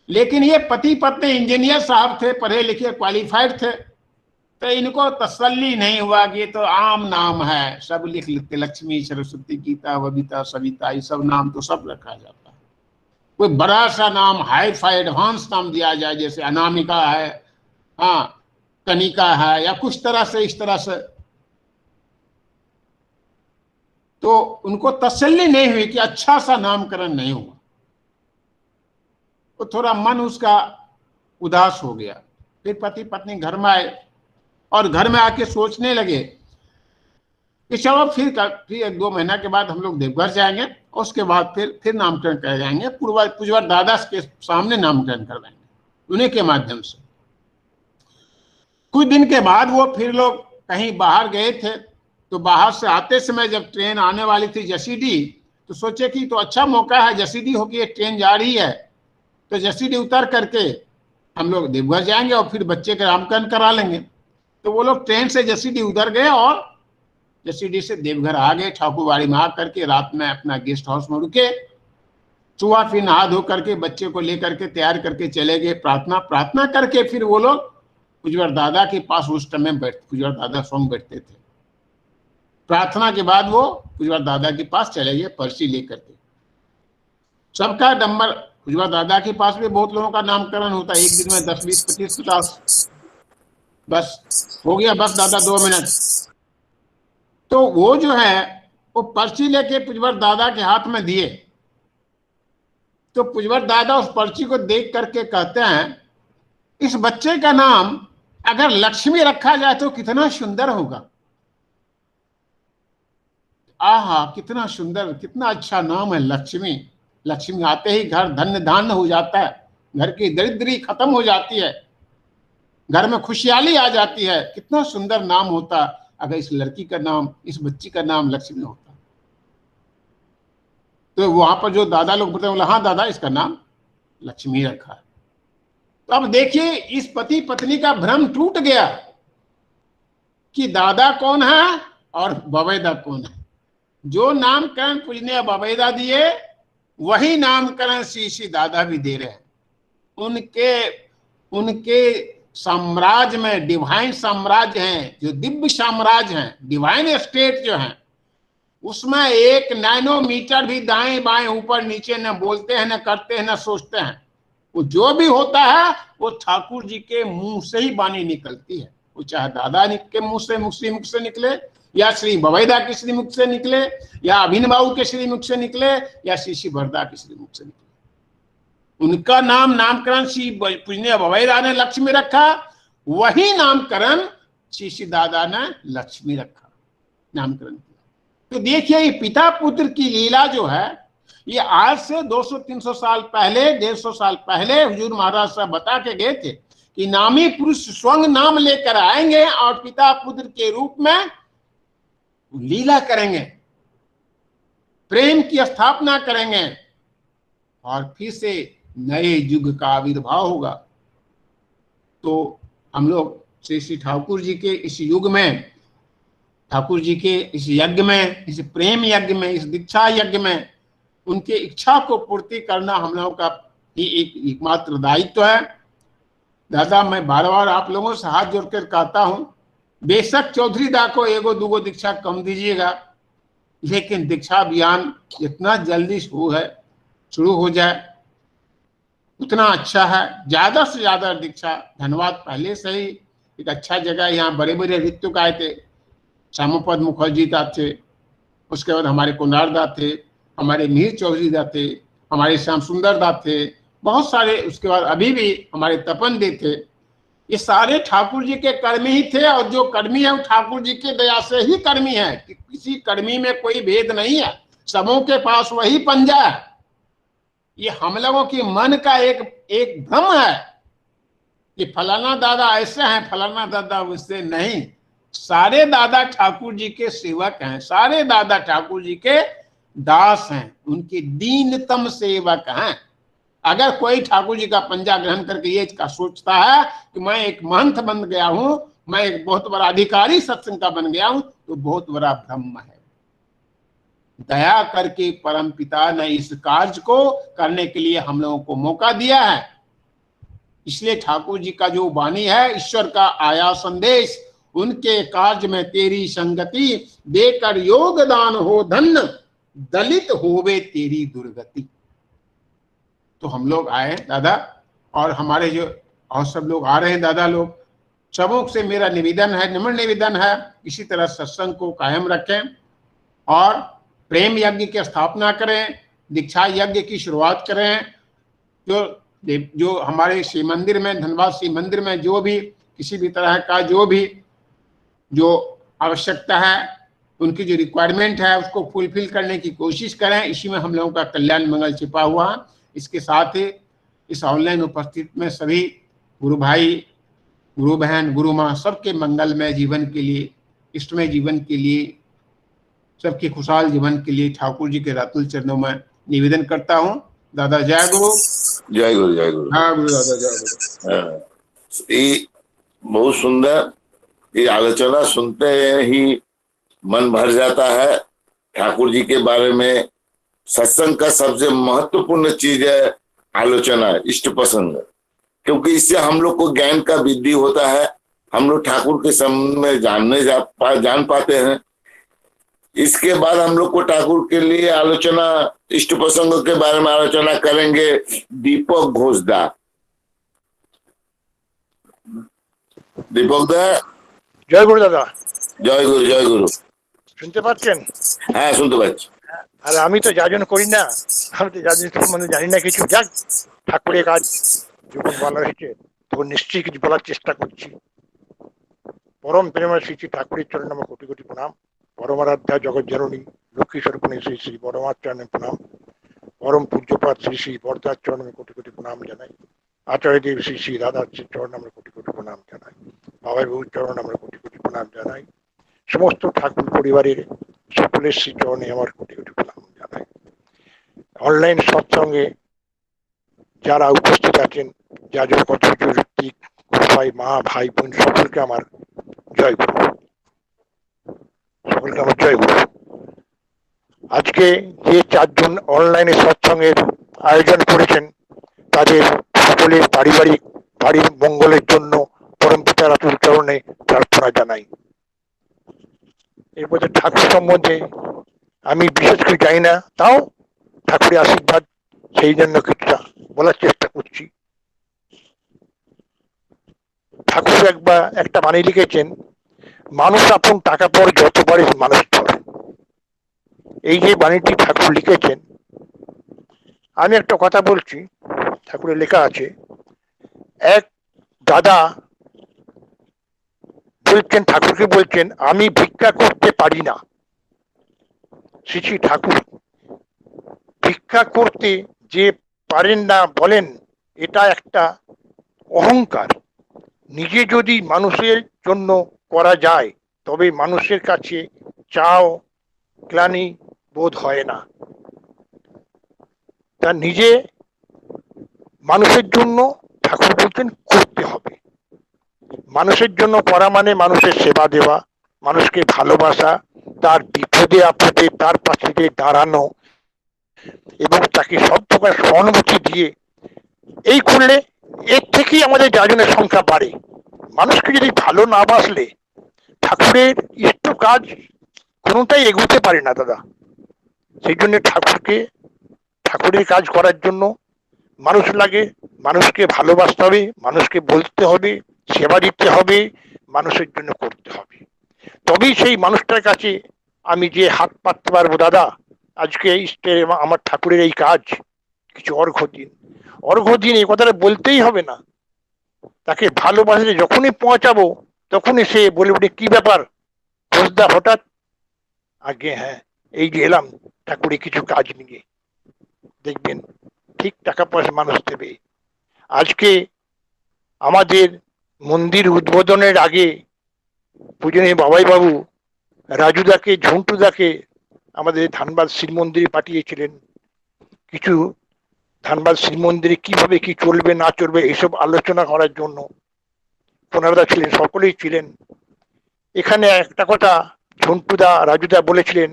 लेकिन ये पति पत्नी इंजीनियर साहब थे, पढ़े लिखे क्वालिफाइड थे, तो इनको तसल्ली नहीं हुआ कि ये तो आम नाम है, सब लिख लेते, लक्ष्मी, सरस्वती, गीता, बबीता, सविता, ये सब नाम तो सब रखा जाता है। कोई बड़ा सा नाम, हाई फाई एडवांस नाम दिया जाए, जैसे अनामिका है, हाँ, कनिका है, या कुछ तरह से, इस तरह से, तो उनको तसल्ली नहीं हुई कि अच्छा सा नामकरण नहीं हुआ। तो थोड़ा मन उसका उदास हो गया। फिर पति पत्नी घर में आए और घर में आके सोचने लगे कि चलो फिर 1-2 महीना के बाद हम लोग देवघर जाएंगे, उसके बाद फिर नामकरण कर जाएंगे, पूज्यवर दादा के सामने नामकरण करवाएंगे उन्हीं के माध्यम से। कुछ दिन के बाद वो फिर लोग कहीं बाहर गए थे, तो बाहर से आते समय जब ट्रेन आने वाली थी जसीडी, तो सोचे कि तो अच्छा मौका है, जसीडी होकर ये ट्रेन जा रही है, तो जसीडी उतर करके हम लोग देवघर जाएंगे और फिर बच्चे का नामकरण करा लेंगे। तो वो लोग ट्रेन से जसीडी उतर गए और जसीडी से देवघर आ गए। ठाकुरवाड़ी में आ करके रात में अपना गेस्ट हाउस में रुके। सुबह फिर नहा धो करके बच्चे को लेकर के तैयार करके चले गए। प्रार्थना करके फिर वो लोग पूज्यवर दादा के पास उस समय पूज्यवर दादा स्वयं बैठते थे। प्रार्थना के बाद वो पूज्यवर दादा के पास चले गए पर्ची लेकर के। सबका नंबर, पूज्यवर दादा के पास भी बहुत लोगों का नामकरण होता है, एक दिन में 10, 20, 25, 50, बस हो गया, बस दादा 2 मिनट। तो वो जो है वो पर्ची लेके पूज्यवर दादा के हाथ में दिए। तो पूज्यवर दादा उस पर्ची को देख करके कहते हैं, इस बच्चे का नाम अगर लक्ष्मी रखा जाए तो कितना सुंदर होगा। आहा, कितना सुंदर, कितना अच्छा नाम है लक्ष्मी। लक्ष्मी आते ही घर धन्य धान्य हो जाता है, घर की दरिद्री खत्म हो जाती है, घर में खुशहाली आ जाती है। कितना सुंदर नाम होता अगर इस लड़की का नाम, इस बच्ची का नाम लक्ष्मी होता। तो वहां पर जो दादा लोग बोलते, बोला हाँ दादा इसका नाम लक्ष्मी रखा है। तो अब देखिए इस पति पत्नी का भ्रम टूट गया कि दादा कौन है और बाबेदा कौन है। जो नामकरण पूजनीय बाबेदा दिए वही नामकरण श्री दादा भी दे रहे हैं। उनके साम्राज्य में, डिवाइन साम्राज्य हैं, जो दिव्य साम्राज्य हैं, डिवाइन स्टेट जो है, उसमें 1 नैनोमीटर भी दाएं बाएं ऊपर नीचे न बोलते हैं, न करते हैं, न सोचते हैं। वो जो भी होता है वो ठाकुर जी के मुंह से ही वाणी निकलती है। वो चाहे दादा के मुंह से, श्री मुख से निकले, या श्री बवैदा के श्री मुख से निकले, या अभिन बाबू के श्री मुख से निकले, या श्री भरदा के श्री मुख से निकले। उनका नामकरण श्री पूजनीय बवैदा ने लक्ष्मी रखा, वही नामकरण श्री दादा ने लक्ष्मी रखा, नामकरण किया। तो देखिए ये पिता पुत्र की लीला जो है, ये आज से 200-300 साल पहले, 150 साल पहले हुजूर महाराज साहब बता के गए थे कि नामी पुरुष स्वयं नाम लेकर आएंगे और पिता पुत्र के रूप में लीला करेंगे, प्रेम की स्थापना करेंगे, और फिर से नए युग का आविर्भाव होगा। तो हम लोग श्री ठाकुर जी के इस युग में, ठाकुर जी के इस यज्ञ में, इस प्रेम यज्ञ में, इस दीक्षा यज्ञ में उनके इच्छा को पूर्ति करना हम लोगों का ही एकमात्र दायित्व है। दादा, मैं बार बार आप लोगों से हाथ जोड़कर कहता हूं, बेशक चौधरी दा को 1-2 दीक्षा कम दीजिएगा, लेकिन दीक्षा अभियान जितना जल्दी शुरू हो जाए उतना अच्छा है। ज्यादा से ज्यादा दीक्षा, धन्यवाद पहले से ही एक अच्छा जगह, यहाँ बड़े बड़े ऋतुक आए थे, श्यामपद मुखर्जी दा थे, उसके बाद हमारे कुनार दा थे, हमारे मीर चौधरी दा थे, हमारे श्याम सुंदर दा थे, बहुत सारे, उसके बाद अभी भी हमारे तपन दे थे। ये सारे ठाकुर जी के कर्मी ही थे, और जो कर्मी है वो ठाकुर जी के दया से ही कर्मी है, किसी कर्मी में कोई भेद नहीं है, सबों के पास वही पंजा है। ये हम लोगों की मन का एक भ्रम है कि फलाना दादा ऐसे हैं, फलाना दादा वैसे नहीं। सारे दादा ठाकुर जी के सेवक हैं, सारे दादा ठाकुर जी के दास हैं, उनके दीनतम सेवक हैं। अगर कोई ठाकुर जी का पंजा ग्रहण करके ये का सोचता है कि मैं एक महंत बन गया हूं, मैं एक बहुत बड़ा अधिकारी सत्संग का बन गया हूं, तो बहुत बड़ा भ्रम है। दया करके परम पिता ने इस कार्य को करने के लिए हम लोगों को मौका दिया है। इसलिए ठाकुर जी का जो वाणी है, ईश्वर का आया संदेश, उनके कार्य में तेरी संगति, देकर योगदान हो धन्य, दलित होवे तेरी दुर्गति। तो हम लोग आए दादा, और हमारे जो और सब लोग आ रहे हैं दादा लोग, सबों से मेरा निवेदन है, नम्र निवेदन है, इसी तरह सत्संग को कायम रखें और प्रेम यज्ञ की स्थापना करें, दीक्षा यज्ञ की शुरुआत करें। जो हमारे शिव मंदिर में, धनबाद शिव मंदिर में जो भी किसी भी तरह का जो आवश्यकता है, उनकी जो रिक्वायरमेंट है, उसको फुलफिल करने की कोशिश करें। इसी में हम लोगों का कल्याण मंगल छिपा हुआ है। इसके साथ ही इस ऑनलाइन उपस्थित में सभी गुरु भाई, गुरु बहन, गुरु माँ, सबके मंगलमय जीवन के लिए, इष्टमय जीवन के लिए, सबके खुशहाल जीवन के लिए ठाकुर जी के रातुल चरणों में निवेदन करता हूँ। दादा जय गुरु। जय गुरु, जय गुरु। हाँ गुरु दादा, जय गुरु। ये बहुत सुंदर, ये आलोचना सुनते ही मन भर जाता है। ठाकुर जी के बारे में सत्संग का सबसे महत्वपूर्ण चीज है आलोचना, इष्ट पसंद, क्योंकि इससे हम लोग को ज्ञान का वृद्धि होता है, हम लोग ठाकुर के संबंध में जान पाते हैं। इसके बाद हम लोग को ठाकुर के लिए आलोचना, इष्ट प्रसंगों के बारे में आलोचना करेंगे दीपक घोषदा। दीपक दा, जय गुरु दादा। जय गुरु, जय गुरु। শুনতে পাচ্ছেন? হ্যাঁ, শুনতে পাচ্ছি। আর আমি তো যাজন করি না, আমি তো যাজন সম্বন্ধে জানি না কিছু। যাক, ঠাকুরের কাজ যখন বলা হয়েছে তখন নিশ্চয়ই কিছু বলার চেষ্টা করছি। পরম প্রেমের শ্রী শ্রী ঠাকুরের চরণে আমার কোটি কোটি প্রণাম। পরমারাধ্যা জগৎ জননী লক্ষ্মী স্বরূপিণী শ্রী শ্রী পরমার চরণে প্রণাম। পরম পূজ্যপাদ শ্রী শ্রী বরদার চরণে কোটি কোটি প্রণাম জানাই। আচার্যদেব শ্রী শ্রী রাধার চরণে আমরা কোটি কোটি প্রণাম জানাই। বাবার বহু চরণে আমরা কোটি কোটি প্রণাম জানাই। সমস্ত ঠাকুর পরিবারের সকলের শ্রী চরণে আমার কোটি কোটি প্রণাম জানাই। অনলাইন সৎসঙ্গে যারা উপস্থিত আছেন, যাজন কত ঋত্বিক, ভাই, মা, ভাই, বোন, সকলকে আমার জয় গুরু, সকলকে আমার জয় গুরু। আজকে যে চারজন অনলাইনে সৎসঙ্গের আয়োজন করেছেন, তাদের সকলের পারিবারিক মঙ্গলের জন্য পরম পিতার আতুল চরণে প্রার্থনা জানাই। এরপরে ঠাকুর সম্বন্ধে আমি বিশেষ কিছু জানি না, তাও ঠাকুরের আশীর্বাদ সেই জন্য কিছুটা বলার চেষ্টা করছি। ঠাকুর একটা বাণী লিখেছেন, মানুষ আপন টাকা পর যত পারে মানুষ ধর। এই যে বাণীটি ঠাকুর লিখেছেন, আমি একটা কথা বলছি, ঠাকুরের লেখা আছে, এক দাদা বলছেন, ঠাকুরকে বলছেন, আমি ভিক্ষা করতে পারি না। শ্রী শ্রী ঠাকুর ভিক্ষা করতে যে পারেন না বলেন, এটা একটা অহংকার। নিজে যদি মানুষের জন্য করা যায় তবে মানুষের কাছে চাও গ্লানি বোধ হয় না। তা নিজে মানুষের জন্য ঠাকুর বলতেন করতে হবে। মানুষের জন্য করা মানে মানুষের সেবা দেওয়া, মানুষকে ভালোবাসা, তার বিপদে আপদে তার পাশে দিয়ে দাঁড়ানো এবং তাকে সব প্রকার সহানুভূতি দিয়ে, এই করলে এর থেকেই আমাদের যাজনের সংখ্যা বাড়ে। মানুষকে যদি ভালো না বাসলে ঠাকুরের ইষ্ট কাজ কোনোটাই এগোতে পারে না দাদা। সেই জন্য ঠাকুরের কাজ করার জন্য মানুষ লাগে, মানুষকে ভালোবাসতে হবে, মানুষকে বলতে হবে, সেবা দিতে হবে, মানুষের জন্য করতে হবে, তবেই সেই মানুষটার কাছে আমি যে হাত পাততে পারবো। দাদা আজকে আমার ঠাকুরের এই কাজ, কিছু অর্ঘ্য দিন এই কথাটা বলতেই হবে না। তাকে ভালোবাসলে যখনই পৌঁছাবো তখনই সে বলে উঠে, কি ব্যাপার খোঁজদা হঠাৎ? আগে হ্যাঁ, এই যে এলাম ঠাকুরের কিছু কাজ নিয়ে, দেখবেন ঠিক টাকা পয়সা মানুষ দেবে। আজকে আমাদের মন্দির উদ্বোধনের আগে পূজনীয় বাবাই বাবু রাজুদাকে, ঝন্টুদাকে আমাদের ধানবাদ শিব মন্দিরে পাঠিয়েছিলেন, কিছু ধানবাদ শিব মন্দিরে কিভাবে কি চলবে না চলবে এইসব আলোচনা করার জন্য। ওনারা ছিলেন, সকলেই ছিলেন। এখানে একটা কথা ঝন্টুদা, রাজুদা বলেছিলেন,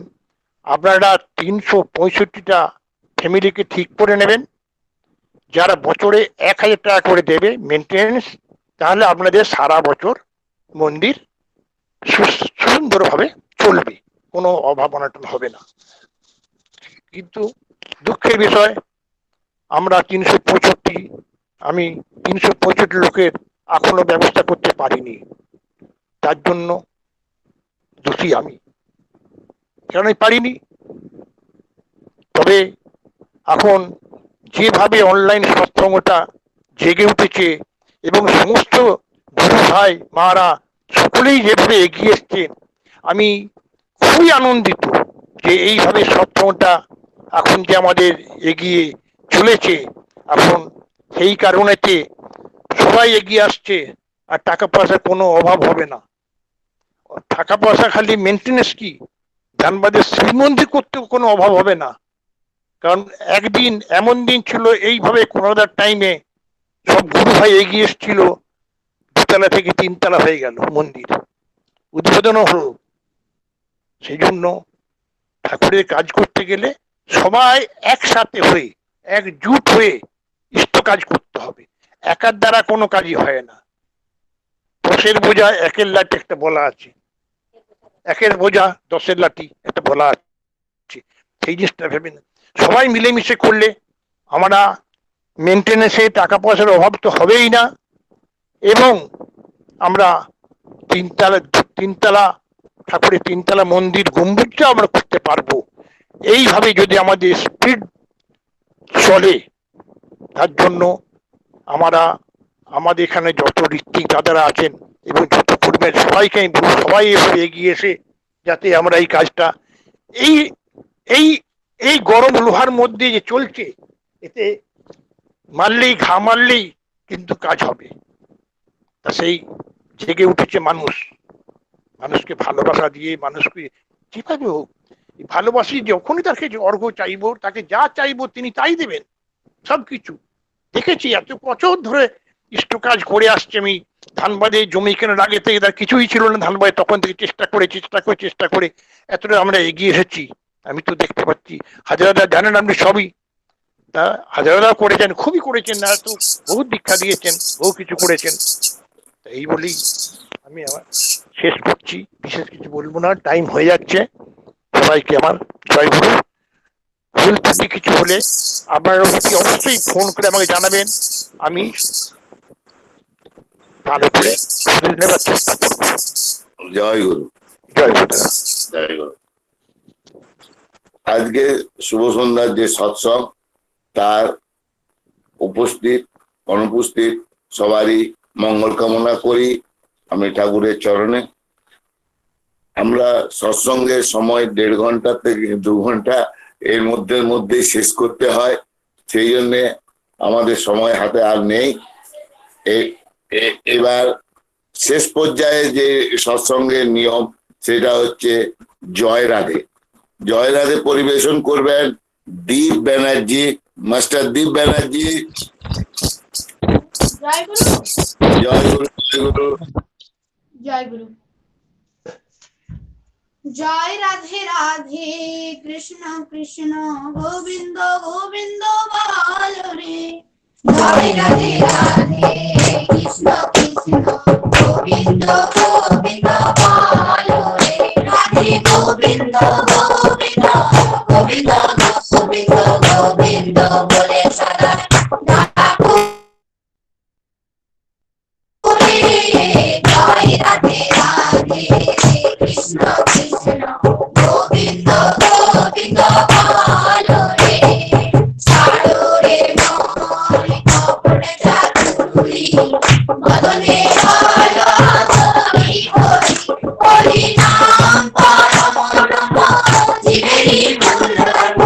আপনারা 365টা ফ্যামিলিকে ঠিক করে নেবেন, যারা বছরে 1000 টাকা করে দেবে মেনটেন্স, তাহলে আপনাদের সারা বছর মন্দির সুন্দরভাবে চলবে, কোনো অভাব অনটন হবে না। কিন্তু দুঃখের বিষয়, আমরা 365 লোকের এখনো ব্যবস্থা করতে পারিনি। তার জন্য দোষী আমি, কেন পারিনি। তবে এখন যেভাবে অনলাইন সৎসঙ্গটা জেগে উঠেছে এবং সমস্ত গুরু ভাই মারা সকলেই যেভাবে এগিয়ে এসছেন, আমি খুবই আনন্দিত যে এইভাবে সৎসঙ্গটা এখন যে আমাদের এগিয়ে চলেছে। এখন সেই কারণেতে সবাই এগিয়ে আসছে, আর টাকা পয়সার কোনো অভাব হবে না। টাকা পয়সা খালি মেনটেন্স কি, ধানবাদের শিব মন্দির করতেও কোনো অভাব হবে না। কারণ একদিন এমন দিন ছিল, এইভাবে করোনার টাইমে সব গুরু ভাই এগিয়ে এসেছিল, 2 তলা থেকে 3 তলা হয়ে গেল মন্দির, উদ্বোধনও হলো। সেই জন্য ঠাকুরের কাজ করতে গেলে সবাই একসাথে হয়ে, একজুট হয়ে ইষ্ট কাজ করতে হবে। একার দ্বারা কোনো কাজই হয় না। 10-এর বোঝা 1-এর লাঠি একটা বলা আছে, 1-এর বোঝা 10-এর লাঠি একটা বলা আছে। সেই জিনিসটা ভেবে না, সবাই মিলেমিশে করলে আমরা মেনটেন্যান্সে টাকা পয়সার অভাব তো হবেই না, এবং আমরা 3 তলা ঠাকুরের 3 তলা মন্দির গম্বুজটা আমরা করতে পারবো। এইভাবে যদি আমাদের স্পিড চলে, তার জন্য আমাদের এখানে যত ঋত্বিক দাদারা আছেন এবং যত কর্মী সবাইকে আমি বলবো, সবাই এভাবে এগিয়ে এসে যাতে আমরা এই কাজটা এই গরম লোহার মধ্যে যে চলছে, এতে মারলেই ঘা মারলেই কিন্তু কাজ হবে। তা সেই জেগে উঠেছে মানুষকে ভালোবাসা দিয়ে, মানুষকে যেভাবে হোক ভালোবাসি, যখনই তাকে অর্ঘ্য চাইবো, তাকে যা চাইবো তিনি তাই দেবেন। সবকিছু দেখেছি, এত বছর ধরে ইষ্ট কাজ করে আসছে। আমি ধানবাদে জমি কেনার আগে থেকে তার কিছুই ছিল না ধানবাদে, তখন থেকে চেষ্টা করে এতটা আমরা এগিয়ে এসেছি। আমি তো দেখতে পাচ্ছি, হাজারদা জানেন আপনি সবই, তা হাজারদা করেছেন, খুবই করেছেন, না তো বহু দীক্ষা দিয়েছেন, বহু কিছু করেছেন। তো এই বলেই আমি আমার শেষ করছি, বিশেষ কিছু বলবো না, টাইম হয়ে যাচ্ছে। সবাইকে আমার জয় গুরু। ভুল ত্রুটি কিছু হলে আপনারা অবশ্যই ফোন করে আমাকে জানাবেন, আমি ভালো করে শুধরে নেবার চেষ্টা করবো। জয় গুরু। জয় গুরু। জয় গুরু। আজকে শুভ সন্ধ্যার যে সৎসঙ্গ, তার উপস্থিত অনুপস্থিত সবারই মঙ্গল কামনা করি আমি ঠাকুরের চরণে। আমরা সৎসঙ্গের সময় 1.5 ঘন্টা থেকে 2 ঘন্টা এর মধ্যেই শেষ করতে হয়, সেই জন্য আমাদের সময় হাতে আর নেই। এবার শেষ পর্যায়ে যে সৎসঙ্গের নিয়ম সেটা হচ্ছে জয় রাধে। জয় রাধে পরিবেশন করবেন দীপ ব্যানার্জি, মাস্টার দীপ ব্যানার্জি। জয় গুরু। জয় গুরু। জয় গুরু। জয় গুরু। জয় রাধে রাধে কৃষ্ণ কৃষ্ণ গোবিন্দ গোবিন্দ বল রে। জয় রাধে রাধে কৃষ্ণ কৃষ্ণ গোবিন্দ গোবিন্দ বল রে। রাধে গোবিন্দ গোবিন্দ গোবিন্দ গোবিন্দ গোবিন্দ বলে সদা ডাকো রে। জয় রাধে রাধে কৃষ্ণ কৃষ্ণ গোবিন্দ গোবিন্দ বল রে। ছাড়ো রে মন কপট চাতুরি বদনে বলো হরি হরি। হরি নাম পরম ব্রহ্ম জীবেরই মূল ধর্ম।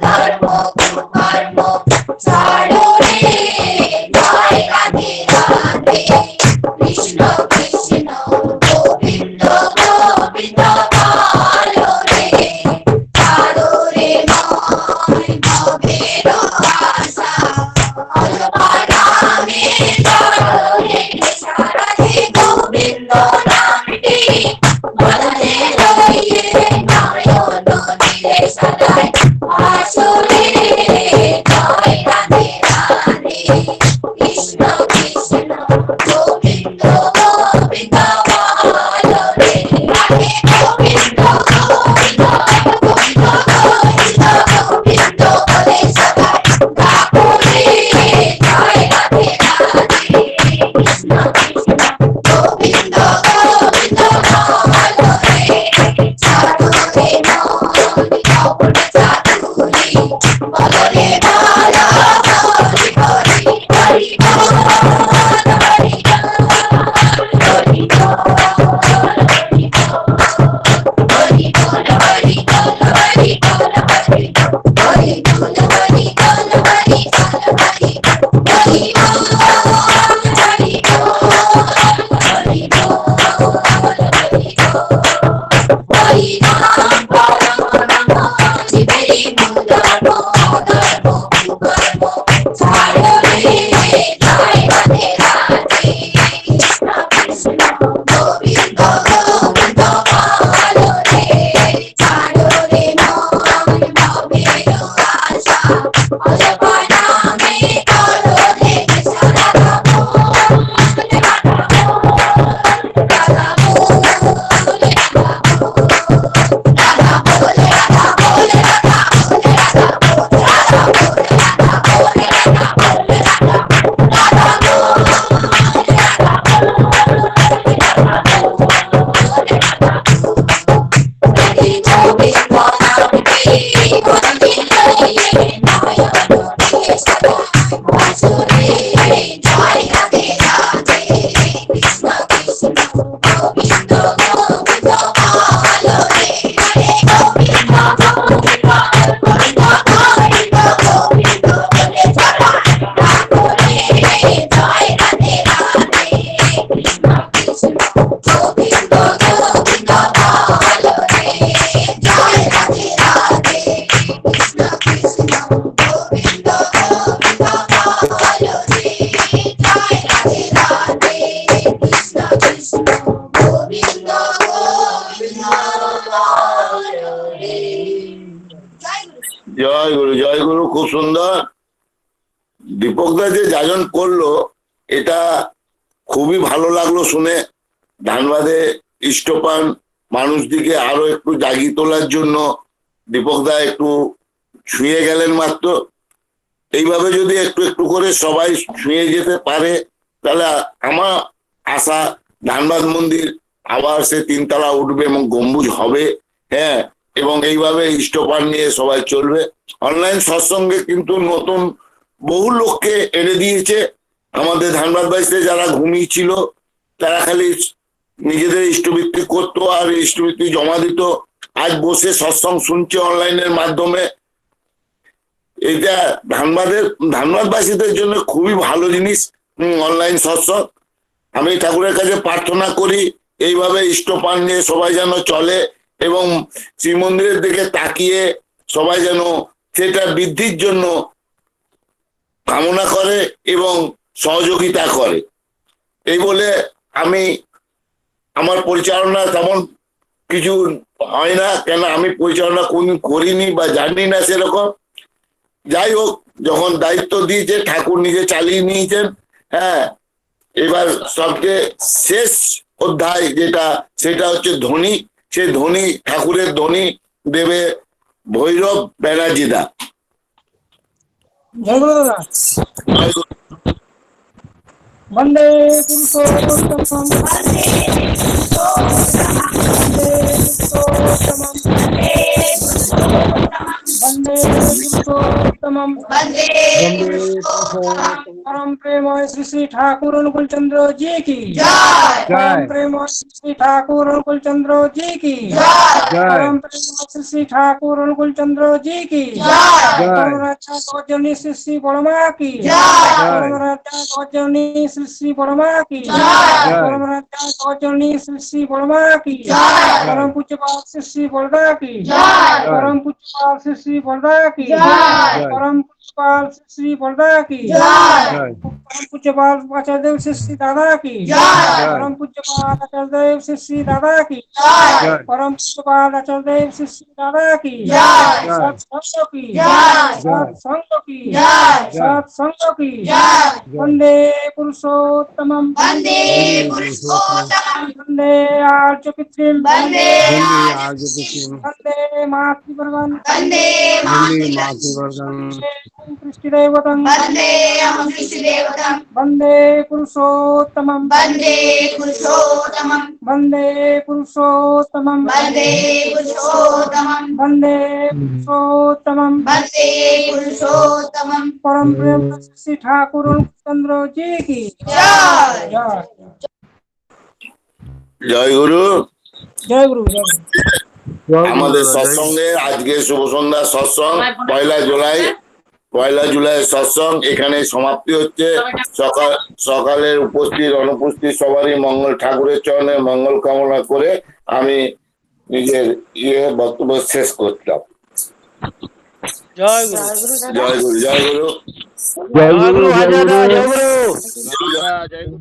ধর্ম কুকর্ম ছাড়ো রে। জয় রাধে রাধে কৃষ্ণ কৃষ্ণ গোবিন্দ গোবিন্দ বল রে। ছাড়ো রে মন ভবের আশা অল্পনামে জড়ো রে। সারাধে গোবিন্দ নামটি বদনে রহিয়ে নয়ন দিলে সদাই আসরে। জয় রাধে রাধে কৃষ্ণ কৃষ্ণ গোবিন্দ গোবিন্দ বল রে। রাধে গোবিন্দ গোবিন্দ গোবিন্দ গোবিন্দ গোবিন্দ বলে সদাই ডাকো রে। জয় রাধে রাধে কৃষ্ণ কৃষ্ণ গোবিন্দ গোবিন্দ বল রে। ছাড়ো রে মন কপট চাতুরি বদনে বলো হরি হরি। হরি বল হরি বল হরি বল হরি বল হরি বল হরি বল হরি বল হরি বল হরি বল হরি বল হরি হরি বল হরি বল হরি বল। হরি নাম পরম ব্রহ্ম জীবেরই মূল ধর্ম। ধর্ম কুকর্ম ছাড়ো রে। জয় রাধে রাধে কৃষ্ণ কৃষ্ণ গোবিন্দ গোবিন্দ বল রে। ছাড়ো রে মন ভবের আশা অল্পনামে করো রে। সারা জয় গুরু। জয় গুরু। খুব সুন্দর। দীপকদা যে যাজন করলো এটা খুবই ভালো লাগলো শুনে। ধানবাদে ইষ্টপান মানুষদিকে আরো একটু জাগিয়ে তোলার জন্য দীপক দা একটু ছুঁয়ে গেলেন মাত্র। এইভাবে যদি একটু একটু করে সবাই ছুঁয়ে যেতে পারে তাহলে আমার আশা ধানবাদ মন্দির আবার সে 3 তলা উঠবে এবং গম্বুজ হবে। হ্যাঁ, এবং এইভাবে ইষ্টপান নিয়ে সবাই চলবে। অনলাইন সৎসঙ্গে কিন্তু নতুন বহু লোককে এনে দিয়েছে। আমাদের ধানবাদবাসীতে যারা ঘুমিয়েছিল তারা খালি নিজেদের ইষ্টবৃত্তি করতো আর ইষ্টবৃত্তি জমা দিত, আজ বসে সৎসঙ্গ শুনছে অনলাইনের মাধ্যমে। এটা ধানবাদবাসীদের জন্য খুবই ভালো জিনিস অনলাইন সৎসঙ্গ। আমি ঠাকুরের কাছে প্রার্থনা করি এইভাবে ইষ্টপান নিয়ে সবাই যেন চলে এবং শ্রীমন্দিরের দিকে তাকিয়ে সবাই যেন সেটা বৃদ্ধির জন্য কামনা করে এবং সহযোগিতা করে। এই বলে আমি আমার পরিচালনা তেমন কিছু হয় না, কেন আমি পরিচালনা কোনদিন করিনি বা জানি না সেরকম। যাই হোক, যখন দায়িত্ব দিয়েছে ঠাকুর নিজে চালিয়ে নিয়েছেন। হ্যাঁ, এবার সবচেয়ে শেষ অধ্যায় যেটা সেটা হচ্ছে ধ্বনি। সেই ধ্বনি ঠাকুরের ধ্বনি দেবে ভৈরব ব্যানার্জি দা। জয় গুরু দাদা। বন্দে পুরুষোত্তমম বন্দে পুরুষোত্তমম परम प्रेमय श्री श्री ठाकुर अनुकूल चंद्र जी की परम प्रेमय श्री श्री ठाकुर अनुकूल चंद्र जी की परम प्रेमय श्री श्री ठाकुर अनुकूल चंद्र जी की परम राजा गौजनी श्री श्री बड़मा की परम राजा गौजनी श्री श्री बड़मा की परम राजा गौजनी श्री श्री बड़मा की परम पूज्य बाल श्री श्री बड़दा की परम पूज्य बाल श्री श्री बड़दा की परम पूज्यपाल श्री बड़दा की परम पूज्यपाल आचार्यदेव श्री दादा की परम पूज्यपाल आचार्यदेव श्री दादा की परम पूज्यपाल आचार्यदेव श्री दादा की सत्संग की सत्संग की सत्संग की वंदे पुरुषोत्तमम वंदे आर्य पितृम वंदे मातृवर्गं वंदे कृष्णदेवतं वंदे पुरुषोत्तमं वंदे पुरुषोत्तमं वंदे पुरुषोत्तमं वंदे पुरुषोत्तमं वंदे पुरुषोत्तमम वंदे पुरुषोत्तमम परम प्रेम श्री ठाकुर चंद्र जी की जय। জয় গুরু। जय गुरु जय गुरु। আমাদের সৎসঙ্গে আজকে শুভ সন্ধ্যা সৎসঙ্গ 1 জুলাই সৎসঙ্গ এখানে সমাপ্তি হচ্ছে। সকালের উপস্থিত অনুপস্থিত সবারই মঙ্গল, ঠাকুরের চরণে মঙ্গল কামনা করে আমি নিজের বক্তব্য শেষ করতাম। জয় গুরু। জয় গুরু। জয় গুরু।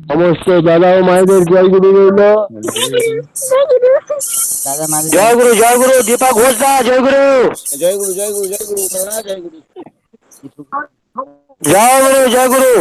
সমস্ত দাদা ও মায়েদের জয় গুরু রইল। জয় গুরু। জয় গুরু। দীপা ঘোষ দা জয় গুরু। জয় গুরু জয় গুরু জয় গুরু জয় গুরু জয় গুরু। জয় গুরু। জয় গুরু।